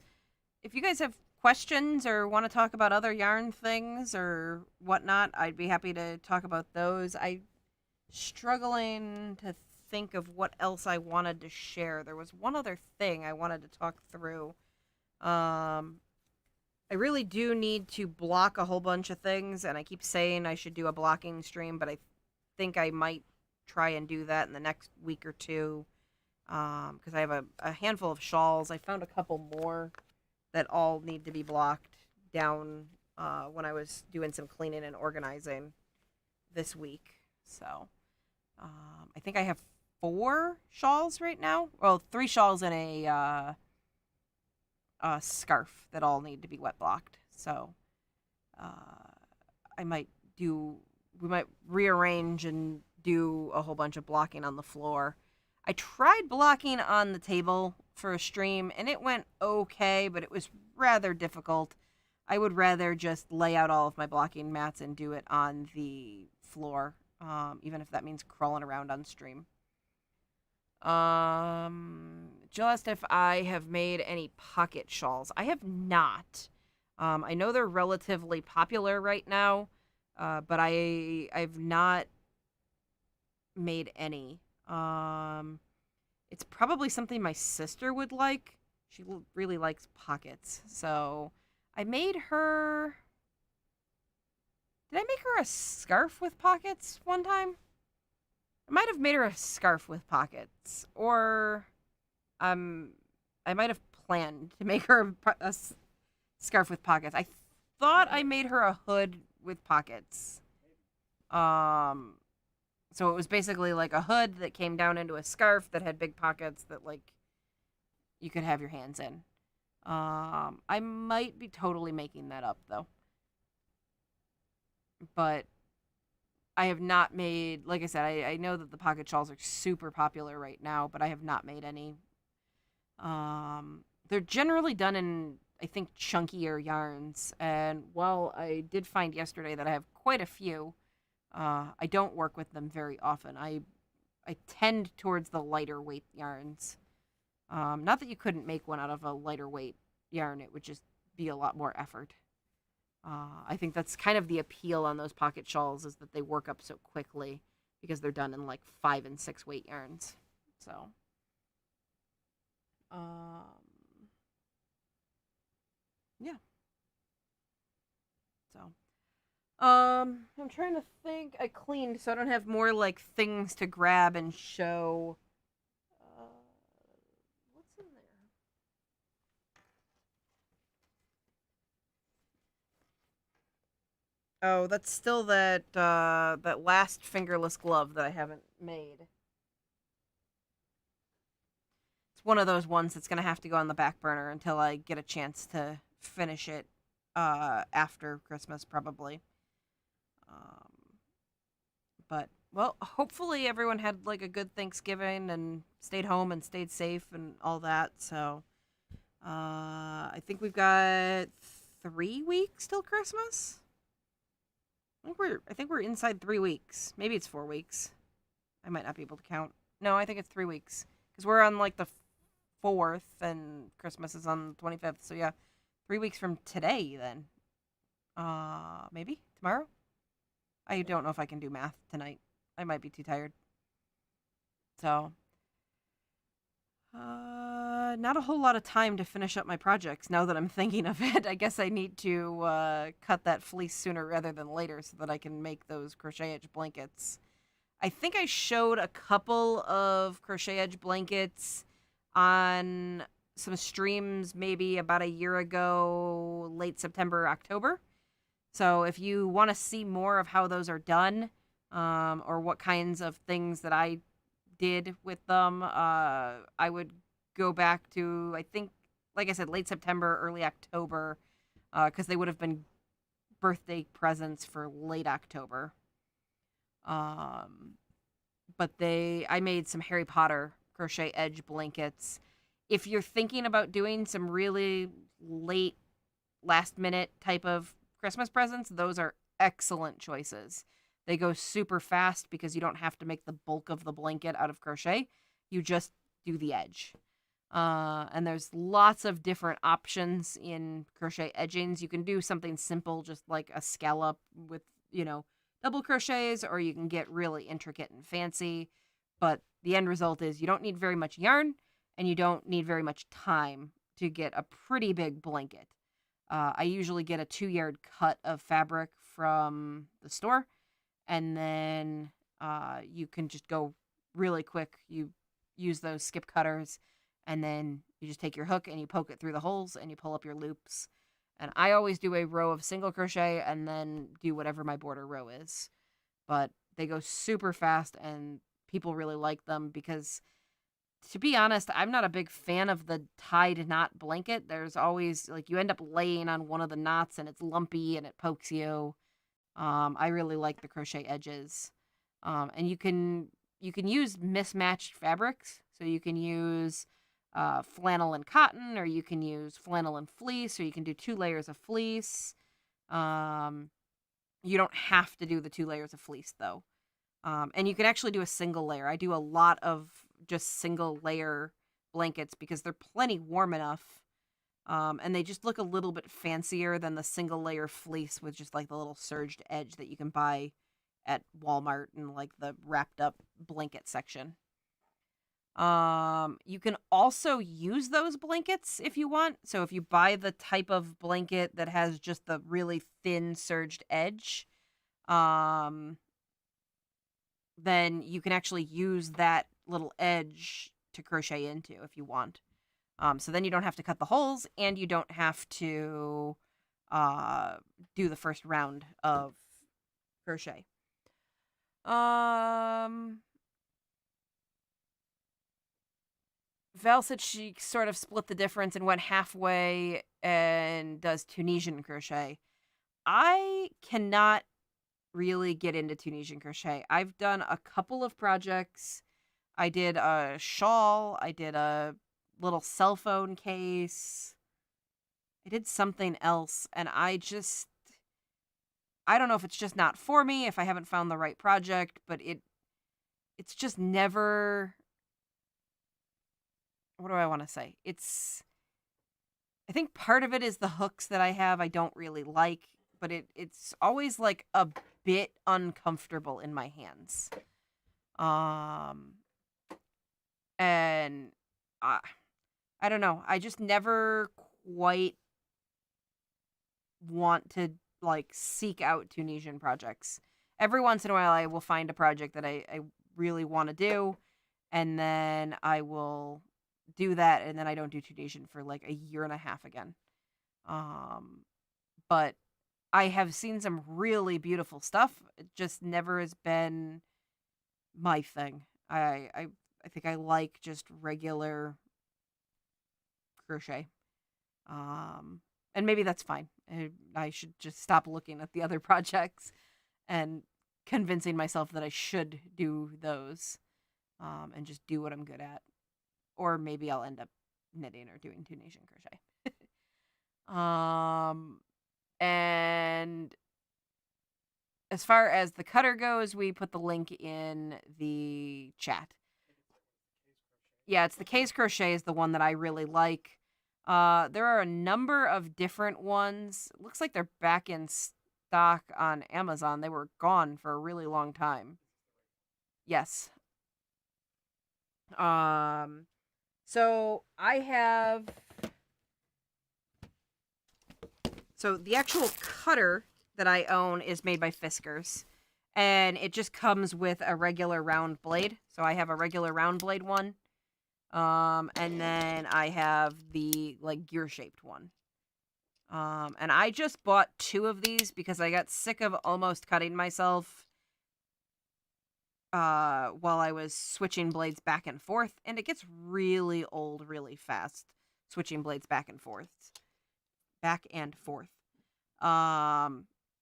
If you guys have questions or want to talk about other yarn things or whatnot, I'd be happy to talk about those. I'm struggling to think of what else I wanted to share. There was one other thing I wanted to talk through. I really do need to block a whole bunch of things, and I keep saying I should do a blocking stream, but I think I might try and do that in the next week or two, because I have a handful of shawls. I found a couple more that all need to be blocked down when I was doing some cleaning and organizing this week. So I think I have 4 shawls right now. Well, 3 shawls and a scarf that all need to be wet blocked. So I might we might rearrange and do a whole bunch of blocking on the floor. I tried blocking on the table for a stream and it went okay, but it was rather difficult. I would rather just lay out all of my blocking mats and do it on the floor, even if that means crawling around on stream. Jill asked if I have made any pocket shawls. I have not. I know they're relatively popular right now, but I've not made any. It's probably something my sister would like. She really likes pockets, so I made her. Did I make her a scarf with pockets one time? I might have made her a scarf with pockets, or I might have planned to make her a scarf with pockets. I thought I made her a hood with pockets. So it was basically like a hood that came down into a scarf that had big pockets that like you could have your hands in. I might be totally making that up though, but I have not made, like I said, I know that the pocket shawls are super popular right now, but I have not made any. They're generally done in, I think, chunkier yarns. And while I did find yesterday that I have quite a few, I don't work with them very often. I tend towards the lighter weight yarns. Not that you couldn't make one out of a lighter weight yarn, it would just be a lot more effort. I think that's kind of the appeal on those pocket shawls is that they work up so quickly because they're done in like 5 and 6 weight yarns. So, yeah. So, I'm trying to think. I cleaned, so I don't have more like things to grab and show. What's in there? Oh, that's still that last fingerless glove that I haven't made. It's one of those ones that's gonna have to go on the back burner until I get a chance to finish it after Christmas probably. Um, but Well, hopefully everyone had like a good Thanksgiving and stayed home and stayed safe and all that. So, I think we've got 3 weeks till Christmas. I think we're inside 3 weeks. Maybe it's 4 weeks. I might not be able to count. No, I think it's 3 weeks because we're on like the fourth and Christmas is on the 25th. So yeah, 3 weeks from today then. Maybe tomorrow. I don't know if I can do math tonight. I might be too tired. So, not a whole lot of time to finish up my projects now that I'm thinking of it. I guess I need to cut that fleece sooner rather than later so that I can make those crochet edge blankets. I think I showed a couple of crochet edge blankets on some streams maybe about a year ago, late September, October. So if you want to see more of how those are done, or what kinds of things that I did with them, I would go back to, I think, like I said, late September, early October, because they would have been birthday presents for late October. Um, but I made some Harry Potter crochet edge blankets. If you're thinking about doing some really late, last minute type of Christmas presents, those are excellent choices. They go super fast because you don't have to make the bulk of the blanket out of crochet. You just do the edge. And there's lots of different options in crochet edgings. You can do something simple, just like a scallop with, double crochets, or you can get really intricate and fancy. But the end result is you don't need very much yarn and you don't need very much time to get a pretty big blanket. I usually get a 2-yard cut of fabric from the store, and then you can just go really quick. You use those skip cutters, and then you just take your hook and you poke it through the holes and you pull up your loops. And I always do a row of single crochet and then do whatever my border row is. But they go super fast and people really like them because, to be honest, I'm not a big fan of the tied knot blanket. There's always, like, you end up laying on one of the knots and it's lumpy and it pokes you. I really like the crochet edges. And you can use mismatched fabrics. So you can use flannel and cotton, or you can use flannel and fleece, or you can do 2 layers of fleece. You don't have to do the 2 layers of fleece, though. And you can actually do a single layer. I do a lot of just single layer blankets because they're plenty warm enough. And they just look a little bit fancier than the single layer fleece with just like the little serged edge that you can buy at Walmart and like the wrapped up blanket section. You can also use those blankets if you want. So if you buy the type of blanket that has just the really thin serged edge, um, then you can actually use that little edge to crochet into if you want. So then you don't have to cut the holes and you don't have to do the first round of crochet. Val said she sort of split the difference and went halfway and does Tunisian crochet. I cannot really get into Tunisian crochet. I've done a couple of projects. I did a shawl, I did a little cell phone case. I did something else, and I don't know if it's just not for me, if I haven't found the right project, but it's just never, what do I want to say? I think part of it is the hooks that I have I don't really like, but it's always like a bit uncomfortable in my hands. And I don't know. I just never quite want to like seek out Tunisian projects. Every once in a while I will find a project that I really want to do, and then I will do that, and then I don't do Tunisian for like a year and a half again. But I have seen some really beautiful stuff. It just never has been my thing. I think I like just regular crochet. And maybe that's fine. I should just stop looking at the other projects and convincing myself that I should do those, and just do what I'm good at. Or maybe I'll end up knitting or doing Two Nation crochet. And as far as the cutter goes, we put the link in the chat. Yeah, it's the Case Crochet is the one that I really like. There are a number of different ones. It looks like they're back in stock on Amazon. They were gone for a really long time. Yes. So I have... So the actual cutter that I own is made by Fiskars. And it just comes with a regular round blade. So I have a regular round blade one. And then I have the, like, gear-shaped one. And I just bought 2 of these because I got sick of almost cutting myself while I was switching blades back and forth. And it gets really old really fast, switching blades back and forth.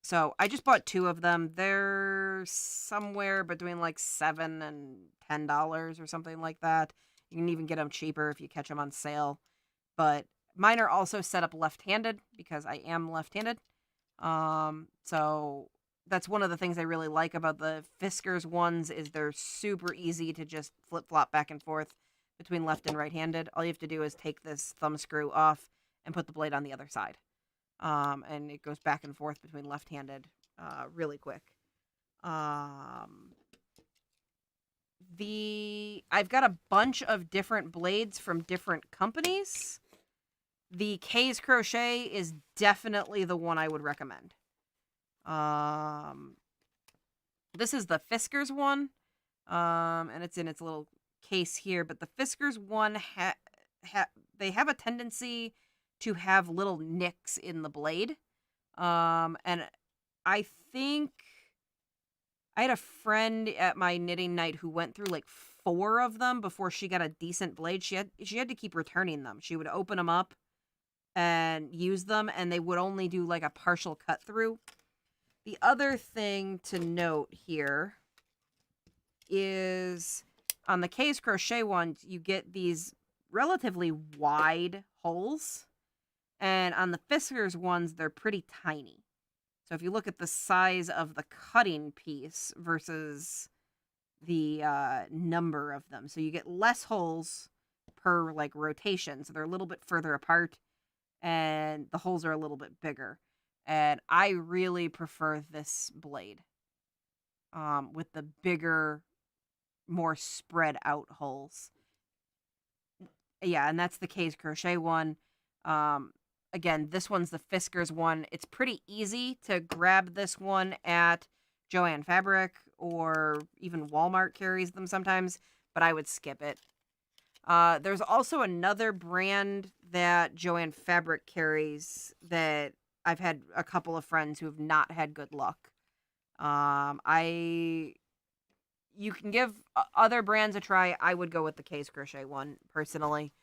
So I just bought 2 of them. They're somewhere between like $7 and $10 or something like that. You can even get them cheaper if you catch them on sale. But mine are also set up left-handed because I am left-handed. So that's one of the things I really like about the Fiskars ones is they're super easy to just flip-flop back and forth between left and right-handed. All you have to do is take this thumb screw off and put the blade on the other side. And it goes back and forth between left-handed really quick. I've got a bunch of different blades from different companies. The Case Crochet is definitely the one I would recommend. This is the Fiskars one, and it's in its little case here. But the Fiskars one they have a tendency to have little nicks in the blade. And I think I had a friend at my knitting night who went through like 4 of them before she got a decent blade. She had to keep returning them. She would open them up and use them, and they would only do like a partial cut through. The other thing to note here is on the Case Crochet ones, you get these relatively wide holes. And on the Fiskars ones, they're pretty tiny. So if you look at the size of the cutting piece versus the number of them. So you get less holes per like rotation. So they're a little bit further apart and the holes are a little bit bigger. And I really prefer this blade with the bigger, more spread out holes. Yeah, and that's the Case Crochet one. Again, this one's the Fiskars one. It's pretty easy to grab this one at Joann Fabric or even Walmart carries them sometimes, but I would skip it. There's also another brand that Joann Fabric carries that I've had a couple of friends who have not had good luck. You can give other brands a try. I would go with the Case Crochet one, personally.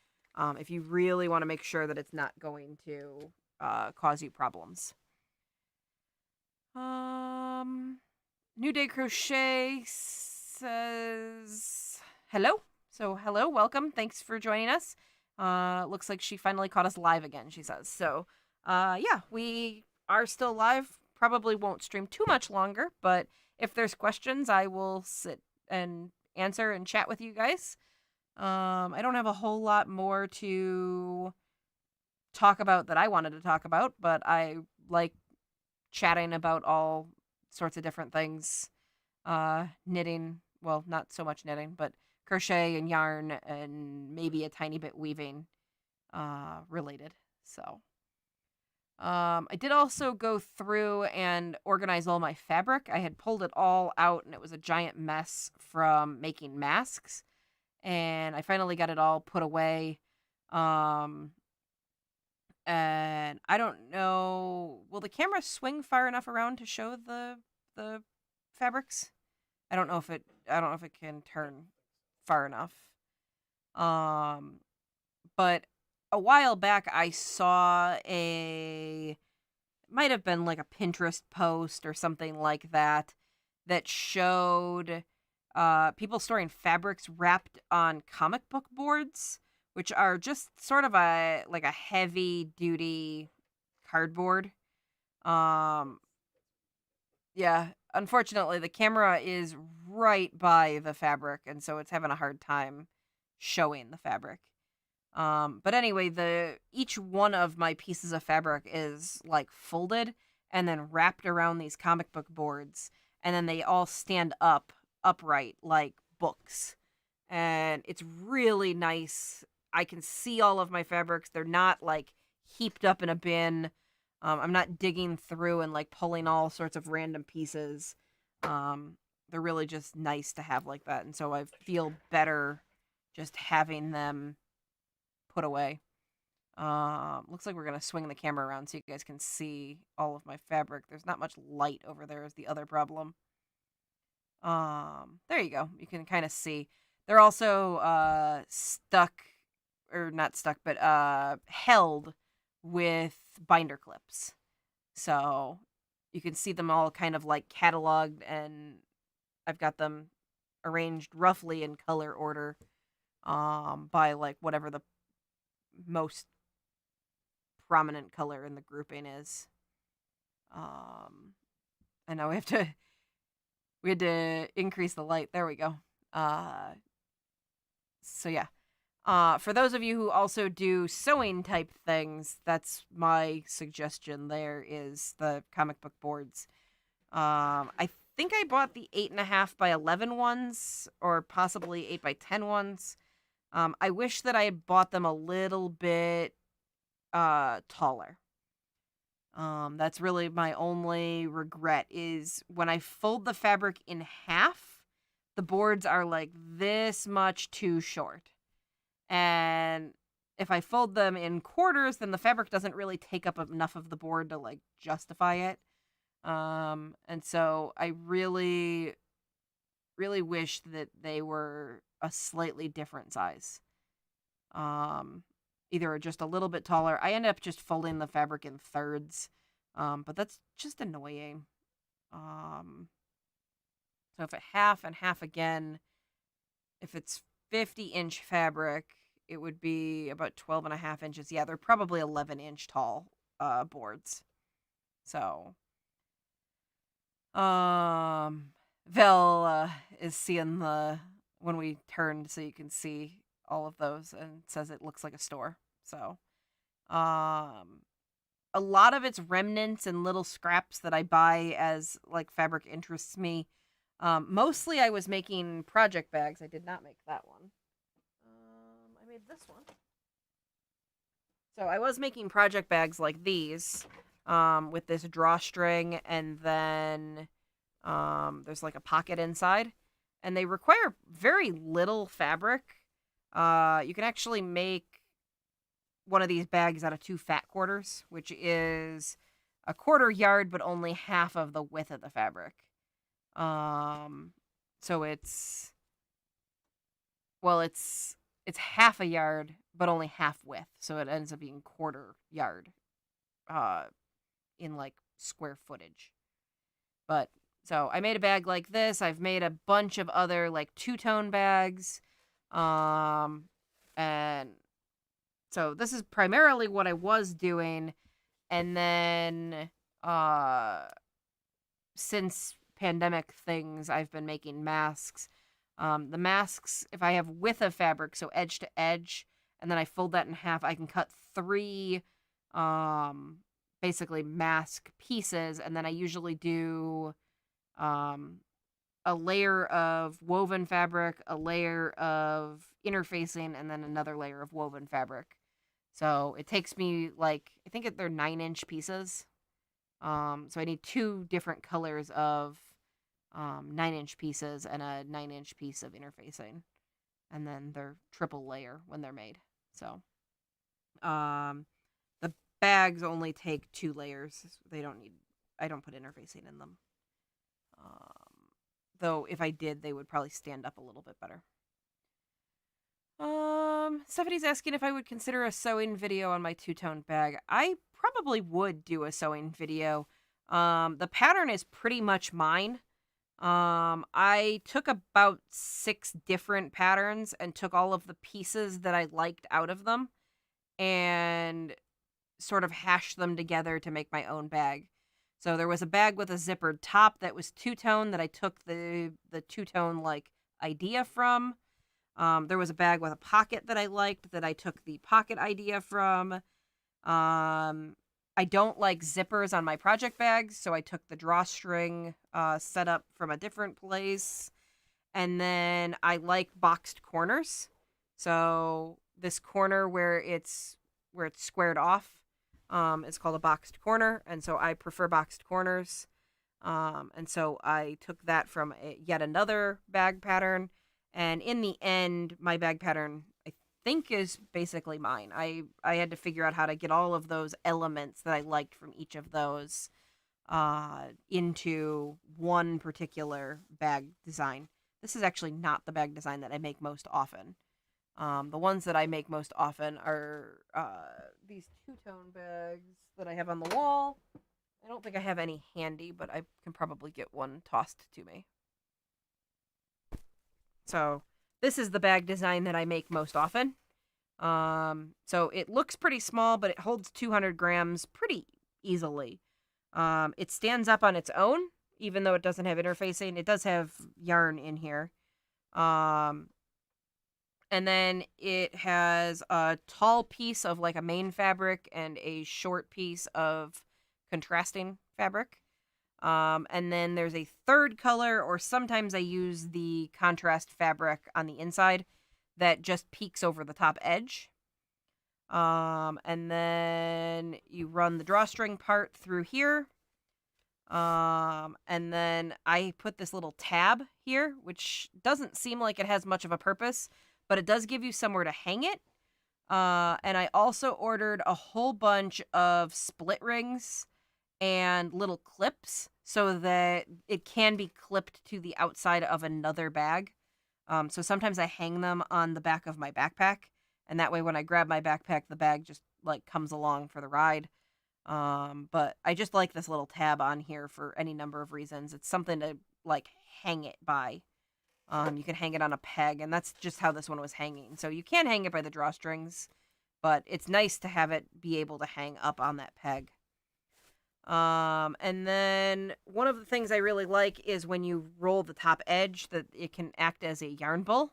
If you really want to make sure that it's not going to cause you problems. New Day Crochet says hello. So hello, welcome. Thanks for joining us. Looks like she finally caught us live again, she says. So yeah, we are still live. Probably won't stream too much longer, but if there's questions, I will sit and answer and chat with you guys. I don't have a whole lot more to talk about that I wanted to talk about, but I like chatting about all sorts of different things. Knitting, well, not so much knitting, but crochet and yarn and maybe a tiny bit weaving related. So I did also go through and organize all my fabric. I had pulled it all out and it was a giant mess from making masks. And I finally got it all put away. And I don't know, will the camera swing far enough around to show the fabrics? I don't know if it can turn far enough. But a while back I saw might have been like a Pinterest post or something like that that showed people storing fabrics wrapped on comic book boards, which are just sort of a heavy duty cardboard. Um, yeah, unfortunately, the camera is right by the fabric, and so it's having a hard time showing the fabric. But anyway, each one of my pieces of fabric is like folded and then wrapped around these comic book boards, and then they all stand upright like books. And it's really nice. I can see all of my fabrics. They're not like heaped up in a bin. I'm not digging through and like pulling all sorts of random pieces. They're really just nice to have like that. And so I feel better just having them put away. Looks like we're going to swing the camera around so you guys can see all of my fabric. There's not much light over there is the other problem. There you go. You can kind of see. They're also stuck, or not stuck, but held with binder clips. So you can see them all kind of like cataloged, and I've got them arranged roughly in color order by like whatever the most prominent color in the grouping is. And now we had to increase the light. There we go. So yeah. For those of you who also do sewing type things, that's my suggestion. There is the comic book boards. I think I bought the 8.5 by 11 ones, or possibly 8 by 10 ones. I wish that I had bought them a little bit taller. That's really my only regret is when I fold the fabric in half, the boards are like this much too short. And if I fold them in quarters, then the fabric doesn't really take up enough of the board to like justify it. And so I really, really wish that they were a slightly different size. Either just a little bit taller. I end up just folding the fabric in thirds. But that's just annoying. So if it half and half again, if it's 50-inch fabric, it would be about 12.5 inches. Yeah, they're probably 11-inch tall boards. So, Vel is seeing when we turned so you can see all of those and says it looks like a store. So, a lot of its remnants and little scraps that I buy as like fabric interests me. Mostly I was making project bags. I did not make that one. I made this one. So I was making project bags like these with this drawstring, and then there's like a pocket inside. And they require very little fabric. You can actually make one of these bags out of 2 fat quarters, which is a 1/4 yard, but only half of the width of the fabric. So it's half a yard, but only half width. So it ends up being 1/4 yard, in like square footage. But so I made a bag like this. I've made a bunch of other like 2-tone bags. And so this is primarily what I was doing. And then, since pandemic things, I've been making masks. The masks, if I have width of fabric, so edge to edge, and then I fold that in half, I can cut 3, basically mask pieces, and then I usually do, a layer of woven fabric, a layer of interfacing, and then another layer of woven fabric. So it takes me like, I think they're 9-inch pieces. So I need 2 different colors of 9-inch pieces and a 9-inch piece of interfacing. And then they're triple layer when they're made. So the bags only take 2 layers. I don't put interfacing in them. Though if I did, they would probably stand up a little bit better. Stephanie's asking if I would consider a sewing video on my 2-tone bag. I probably would do a sewing video. The pattern is pretty much mine. I took about 6 different patterns and took all of the pieces that I liked out of them and sort of hashed them together to make my own bag. So there was a bag with a zippered top that was two-tone that I took the two-tone like idea from. There was a bag with a pocket that I liked that I took the pocket idea from. I don't like zippers on my project bags, so I took the drawstring setup from a different place. And then I like boxed corners. So this corner where it's squared off is called a boxed corner, and so I prefer boxed corners. And so I took that from yet another bag pattern, and in the end, my bag pattern I think is basically mine. I had to figure out how to get all of those elements that I liked from each of those into one particular bag design. This is actually not the bag design that I make most often. The ones that I make most often are these two-tone bags that I have on the wall. I don't think I have any handy, but I can probably get one tossed to me. So this is the bag design that I make most often. So it looks pretty small, but it holds 200 grams pretty easily. It stands up on its own, even though it doesn't have interfacing. It does have yarn in here. Um, and then it has a tall piece of like a main fabric and a short piece of contrasting fabric. And then there's a third color, or sometimes I use the contrast fabric on the inside that just peeks over the top edge. And then you run the drawstring part through here. And then I put this little tab here, which doesn't seem like it has much of a purpose, but it does give you somewhere to hang it. And I also ordered a whole bunch of split rings and little clips so that it can be clipped to the outside of another bag. So sometimes I hang them on the back of my backpack, and that way when I grab my backpack, the bag just like comes along for the ride. But I just like this little tab on here for any number of reasons. It's something to like hang it by. You can hang it on a peg, and that's just how this one was hanging. So you can hang it by the drawstrings, but it's nice to have it be able to hang up on that peg. And then one of the things I really like is when you roll the top edge that it can act as a yarn bull.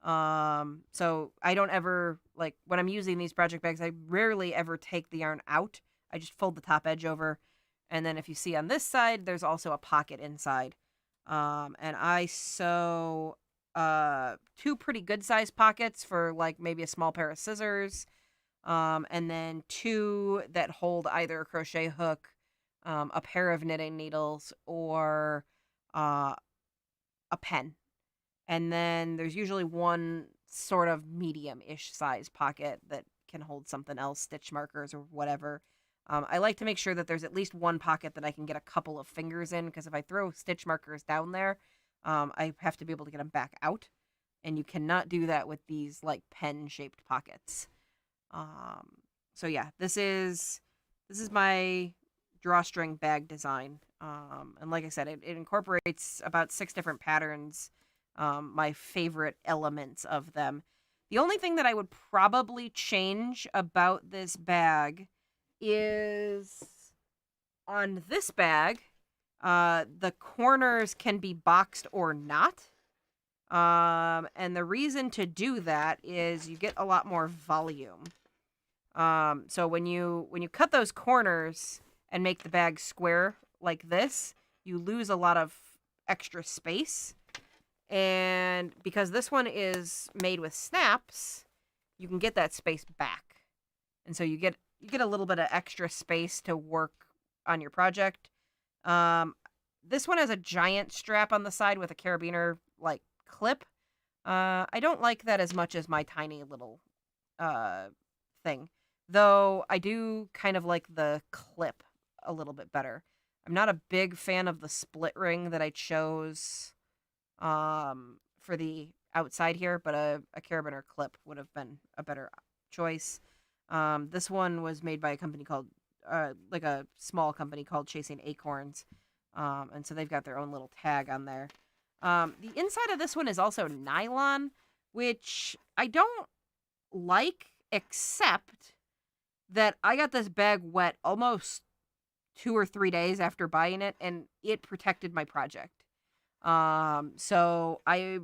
So I don't ever, like, when I'm using these project bags, I rarely ever take the yarn out. I just fold the top edge over. And then if you see on this side, there's also a pocket inside. And I sew, 2 pretty good sized pockets for like maybe a small pair of scissors. And then 2 that hold either a crochet hook, a pair of knitting needles, or a pen. And then there's usually one sort of medium-ish size pocket that can hold something else, stitch markers or whatever. I like to make sure that there's at least one pocket that I can get a couple of fingers in, because if I throw stitch markers down there, I have to be able to get them back out. And you cannot do that with these like pen-shaped pockets. So yeah, this is my drawstring bag design. And like I said, it incorporates about 6 different patterns, my favorite elements of them. The only thing that I would probably change about this bag is on this bag, the corners can be boxed or not. And the reason to do that is you get a lot more volume. So when you cut those corners and make the bag square like this, you lose a lot of extra space. And because this one is made with snaps, you can get that space back. And so you get a little bit of extra space to work on your project. This one has a giant strap on the side with a carabiner like clip. I don't like that as much as my tiny little thing. Though I do kind of like the clip a little bit better. I'm not a big fan of the split ring that I chose for the outside here, but a carabiner clip would have been a better choice. This one was made by a company called, like a small company called Chasing Acorns. And so they've got their own little tag on there. The inside of this one is also nylon, which I don't like, except that I got this bag wet almost 2 or 3 days after buying it, and it protected my project. So I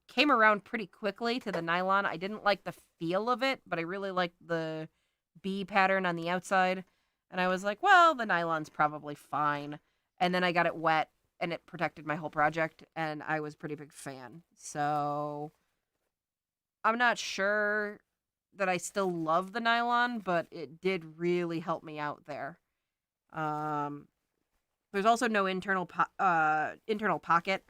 came around pretty quickly to the nylon. I didn't like the feel of it, but I really liked the bee pattern on the outside. And I was like, well, the nylon's probably fine. And then I got it wet and it protected my whole project, and I was a pretty big fan. So I'm not sure that I still love the nylon, but it did really help me out there. Um, there's also no internal pocket,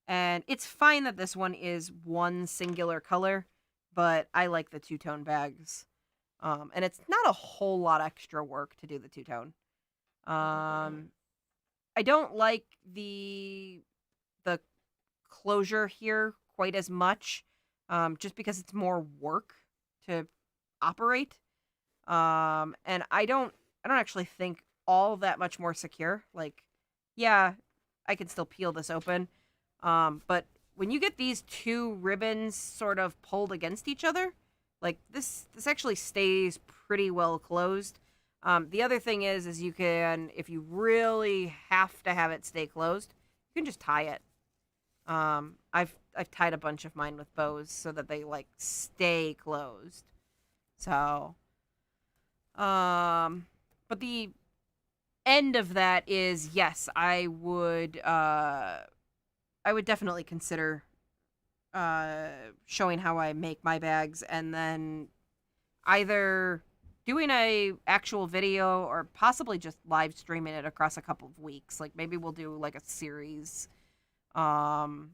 and it's fine that this one is one singular color, but I like the two-tone bags. And it's not a whole lot extra work to do the two-tone. I don't like the closure here quite as much, just because it's more work to operate. And I don't actually think all that much more secure. Like, yeah, I can still peel this open. But when you get these two ribbons sort of pulled against each other, like this actually stays pretty well closed. The other thing is you can, if you really have to have it stay closed, you can just tie it. I've tied a bunch of mine with bows so that they like stay closed. So, but the end of that is yes, I would definitely consider showing how I make my bags, and then either doing a actual video or possibly just live streaming it across a couple of weeks. Like maybe we'll do like a series. Um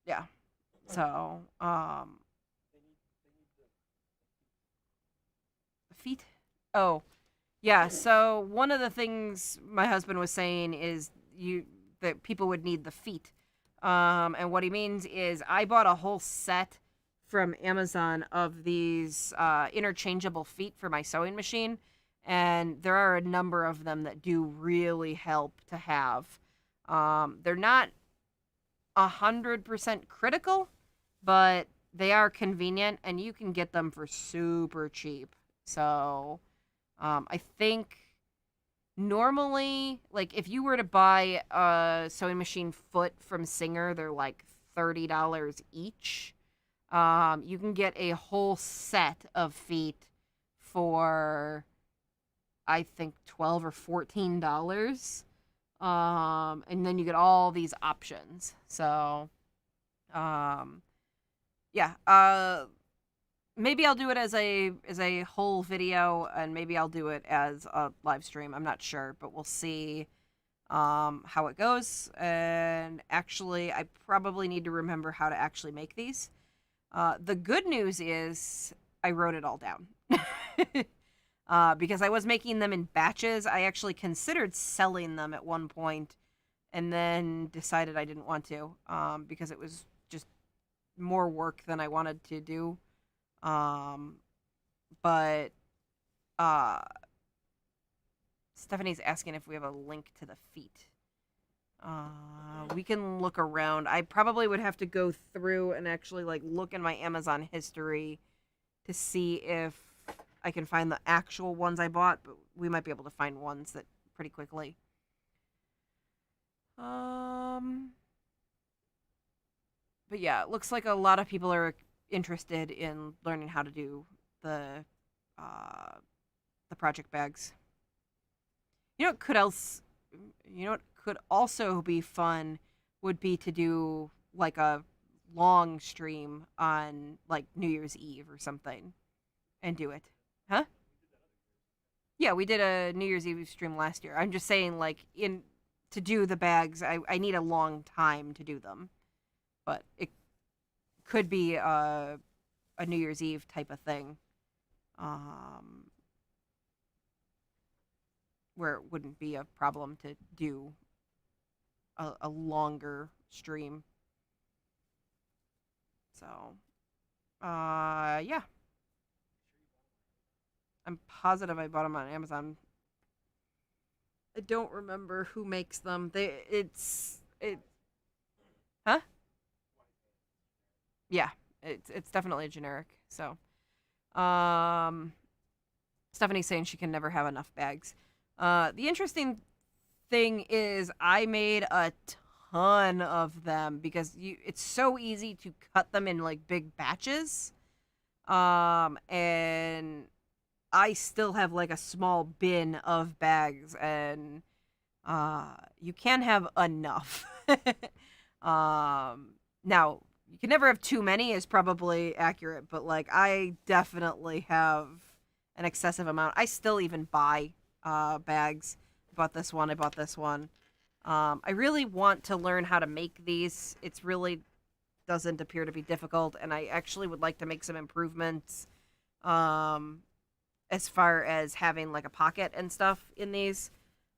yeah. So, feet. Oh, yeah, so one of the things my husband was saying is that people would need the feet. And what he means is I bought a whole set from Amazon of these interchangeable feet for my sewing machine, and there are a number of them that do really help to have. They're not 100% critical, but they are convenient, and you can get them for super cheap. So, I think normally, like, if you were to buy a sewing machine foot from Singer, they're like $30 each. You can get a whole set of feet for, I think, $12 or $14. And then you get all these options. So, um, yeah. Maybe I'll do it as a whole video, and maybe I'll do it as a live stream. I'm not sure, but we'll see how it goes. And actually, I probably need to remember how to actually make these. The good news is I wrote it all down. Because I was making them in batches. I actually considered selling them at one point and then decided I didn't want to, because it was just more work than I wanted to do. But uh, Stephanie's asking if we have a link to the feet. We can look around. I probably would have to go through and actually like look in my Amazon history to see if I can find the actual ones I bought, but we might be able to find ones that pretty quickly. But yeah, it looks like a lot of people are interested in learning how to do uh the project bags. You know what could else you know what could also be fun would be to do like a long stream on like New Year's Eve or something and do it. Huh? Yeah, we did a New Year's Eve stream last year. I'm just saying like in to do the bags, I need a long time to do them. But it could be a New Year's Eve type of thing. Um where it wouldn't be a problem to do a longer stream. So, yeah. I'm positive I bought them on Amazon. I don't remember who makes them. It huh? Yeah, it's definitely a generic. So, um, Stephanie's saying she can never have enough bags. The interesting thing is, I made a ton of them because it's so easy to cut them in like big batches. And I still have like a small bin of bags, and you can have enough. Now you can never have too many is probably accurate, but like I definitely have an excessive amount. I still even buy bags. I bought this one. I bought this one. I really want to learn how to make these. It's really doesn't appear to be difficult, and I actually would like to make some improvements um, as far as having like a pocket and stuff in these.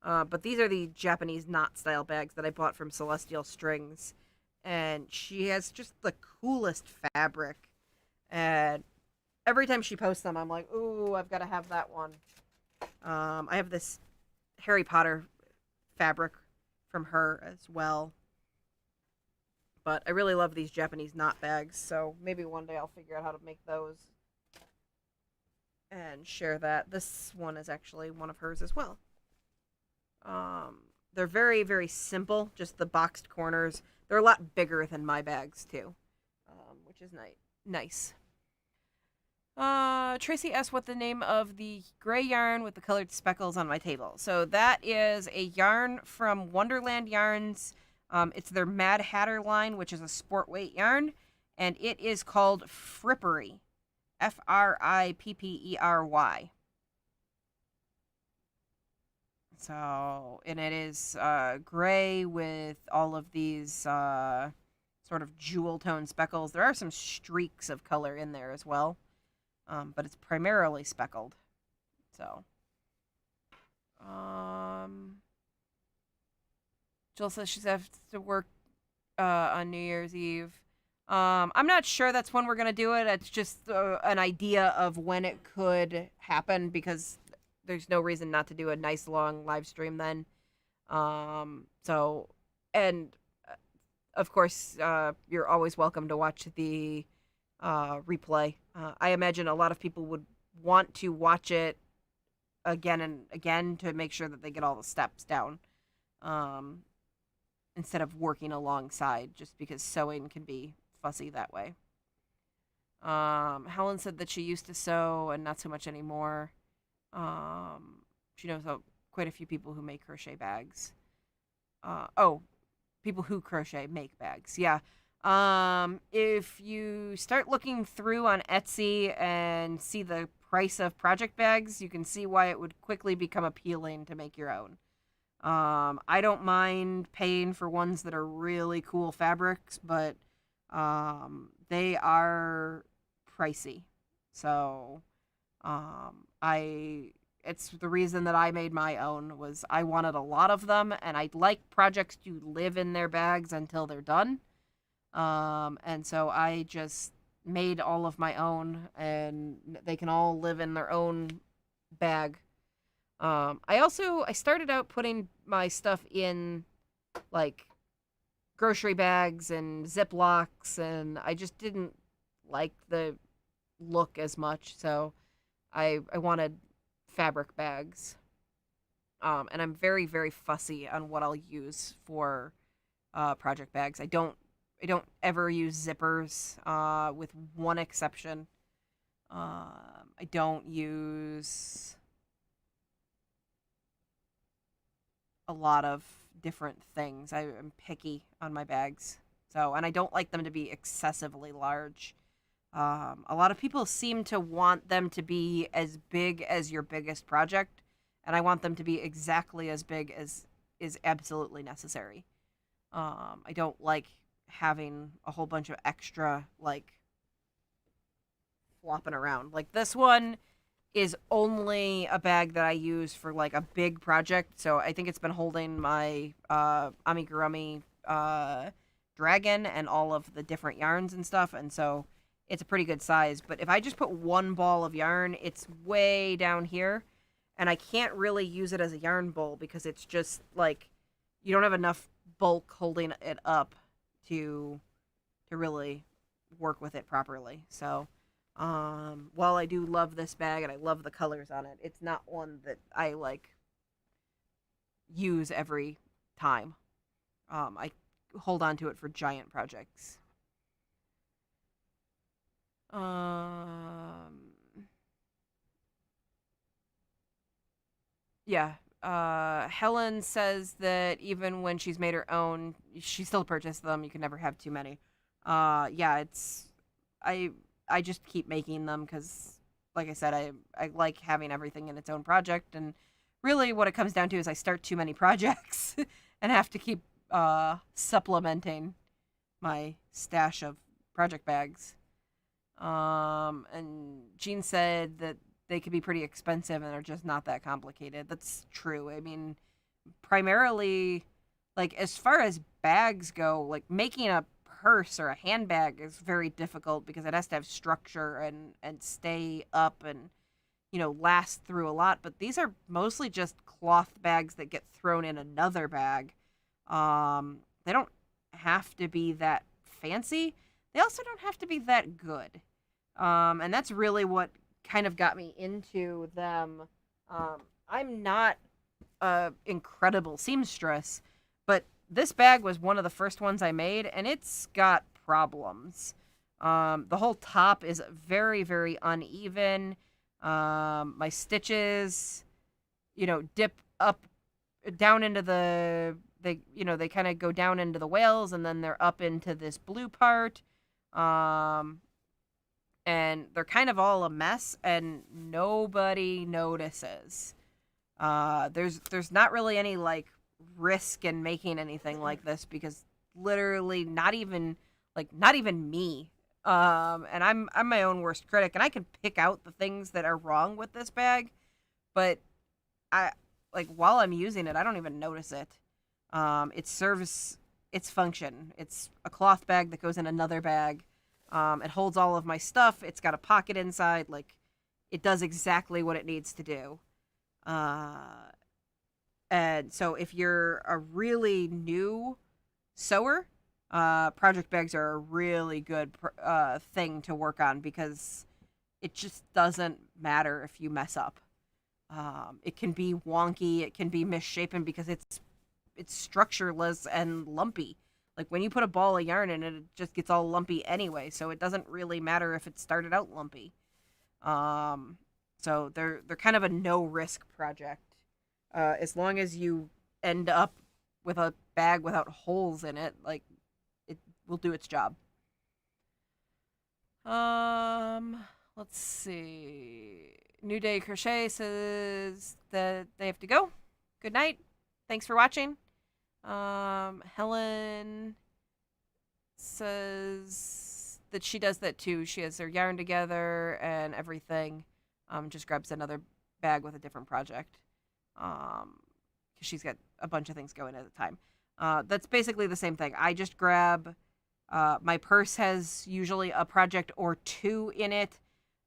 But these are the Japanese knot style bags that I bought from Celestial Strings, and she has just the coolest fabric. And every time she posts them, I'm like, ooh, I've got to have that one. I have this Harry Potter fabric from her as well. But I really love these Japanese knot bags, so maybe one day I'll figure out how to make those and share that. This one is actually one of hers as well. They're very, very simple, just the boxed corners. They're a lot bigger than my bags, too, which is nice. Tracy asked what the name of the gray yarn with the colored speckles on my table. So that is a yarn from Wonderland Yarns. It's their Mad Hatter line, which is a sport weight yarn, and it is called Frippery. Frippery. So, and it is gray with all of these sort of jewel tone speckles. There are some streaks of color in there as well, but it's primarily speckled. So, Jill says she's have to work on New Year's Eve. I'm not sure that's when we're gonna do it. It's just an idea of when it could happen because there's no reason not to do a nice long live stream then. So, and of course, you're always welcome to watch the replay. I imagine a lot of people would want to watch it again and again to make sure that they get all the steps down. Instead of working alongside, just because sewing can be fussy that way. Helen said that she used to sew and not so much anymore. She knows quite a few people who make crochet bags. People who crochet make bags. Yeah. If you start looking through on Etsy and see the price of project bags, you can see why it would quickly become appealing to make your own. I don't mind paying for ones that are really cool fabrics, but they are pricey. So it's the reason that I made my own was I wanted a lot of them, and I'd like projects to live in their bags until they're done. And so I just made all of my own, and they can all live in their own bag. I started out putting my stuff in like grocery bags and Ziplocs, and I just didn't like the look as much, so I wanted fabric bags. And I'm very, very fussy on what I'll use for project bags. I don't ever use zippers, with one exception. I don't use a lot of different things. I'm picky on my bags. So, and I don't like them to be excessively large. A lot of people seem to want them to be as big as your biggest project, and I want them to be exactly as big as is absolutely necessary. I don't like having a whole bunch of extra, like, flopping around. Like, this one is only a bag that I use for, like, a big project, so I think it's been holding my amigurumi dragon and all of the different yarns and stuff, and so it's a pretty good size. But if I just put one ball of yarn, it's way down here, and I can't really use it as a yarn bowl because it's just like you don't have enough bulk holding it up to really work with it properly. So, while I do love this bag and I love the colors on it, it's not one that I like use every time. I hold on to it for giant projects. Um, yeah. Helen says that even when she's made her own, she still purchased them. You can never have too many. Yeah, I I just keep making them because, like I said, I like having everything in its own project, and really what it comes down to is I start too many projects and have to keep supplementing my stash of project bags. And Jean said that they could be pretty expensive and they're just not that complicated. That's true. I mean, primarily, like, as far as bags go, like, making a purse or a handbag is very difficult because it has to have structure and stay up and, last through a lot. But these are mostly just cloth bags that get thrown in another bag. They don't have to be that fancy. They also don't have to be that good. And that's really what kind of got me into them. I'm not a incredible seamstress, but this bag was one of the first ones I made, and it's got problems. The whole top is very, very uneven. My stitches, dip up, down into they kind of go down into the whales, and then they're up into this blue part. And they're kind of all a mess, and nobody notices. There's not really any like risk in making anything like this because literally not even me. And I'm my own worst critic, and I can pick out the things that are wrong with this bag, but I like while I'm using it, I don't even notice it. It serves its function. It's a cloth bag that goes in another bag. It holds all of my stuff. It's got a pocket inside. Like, it does exactly what it needs to do. And so if you're a really new sewer, project bags are a really good thing to work on because it just doesn't matter if you mess up. It can be wonky. It can be misshapen because it's structureless and lumpy. Like when you put a ball of yarn in it, it just gets all lumpy anyway. So it doesn't really matter if it started out lumpy. So they're kind of a no risk project. As long as you end up with a bag without holes in it, like it will do its job. Let's see. New Day Crochet says that they have to go. Good night. Thanks for watching. Helen says that she does that too. She has her yarn together and everything. Just grabs another bag with a different project. Because she's got a bunch of things going at a time. That's basically the same thing. I just grab. My purse has usually a project or two in it.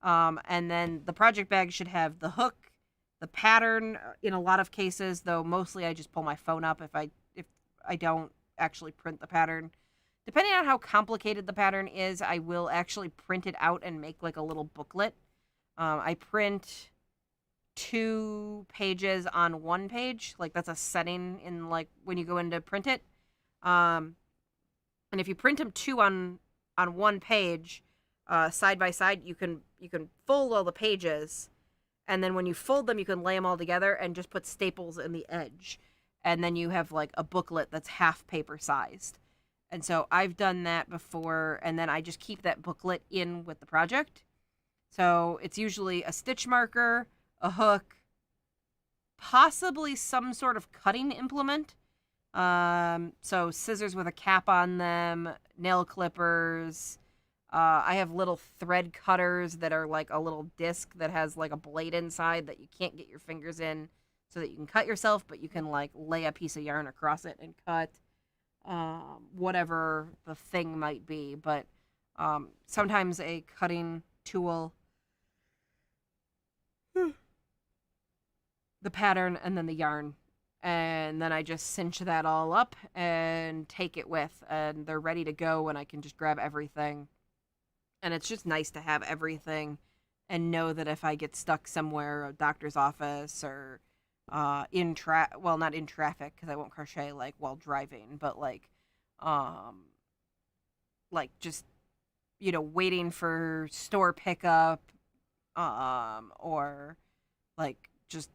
And then the project bag should have the hook, the pattern in a lot of cases, though mostly I just pull my phone up if I don't actually print the pattern. Depending on how complicated the pattern is, I will actually print it out and make like a little booklet. I print 2 pages on 1 page. Like that's a setting in like when you go in to print it. And if you print them 2 on 1 page, side by side, you can fold all the pages, and then when you fold them, you can lay them all together and just put staples in the edge, and then you have like a booklet that's half paper sized. And so I've done that before, and then I just keep that booklet in with the project. So it's usually a stitch marker, a hook, possibly some sort of cutting implement. So scissors with a cap on them, nail clippers. I have little thread cutters that are like a little disc that has like a blade inside that you can't get your fingers in so that you can cut yourself, but you can like lay a piece of yarn across it and cut whatever the thing might be. But sometimes a cutting tool the pattern and then the yarn. And then I just cinch that all up and take it with, and they're ready to go, and I can just grab everything. And it's just nice to have everything and know that if I get stuck somewhere, a doctor's office or not in traffic because I won't crochet like while driving, but um just waiting for store pickup, or like just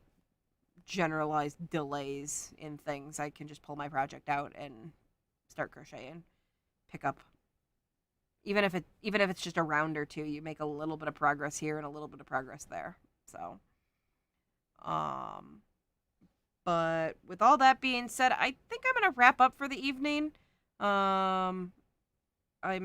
generalized delays in things, I can just pull my project out and start crocheting, pick up. Even if it's just a round or two, you make a little bit of progress here and a little bit of progress there. So, um, but with all that being said, I think I'm gonna wrap up for the evening. Um, I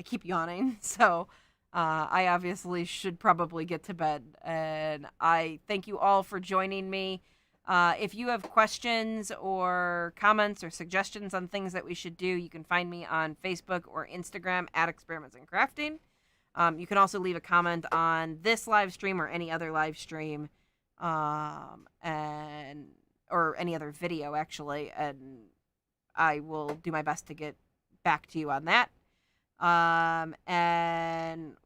keep yawning, so I obviously should probably get to bed. And I thank you all for joining me. If you have questions or comments or suggestions on things that we should do, you can find me on Facebook or Instagram at Experiments in Crafting. You can also leave a comment on this live stream or any other live stream, and or any other video actually, and I will do my best to get back to you on that. And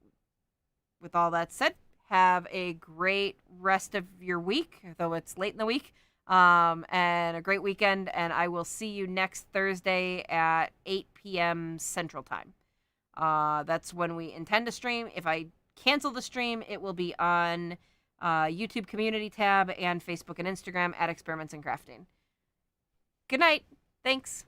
with all that said, have a great rest of your week, though it's late in the week, and a great weekend. And I will see you next Thursday at 8 p.m. Central Time. That's when we intend to stream. If I cancel the stream, it will be on YouTube community tab and Facebook and Instagram at Experiments in Crafting. Good night. Thanks.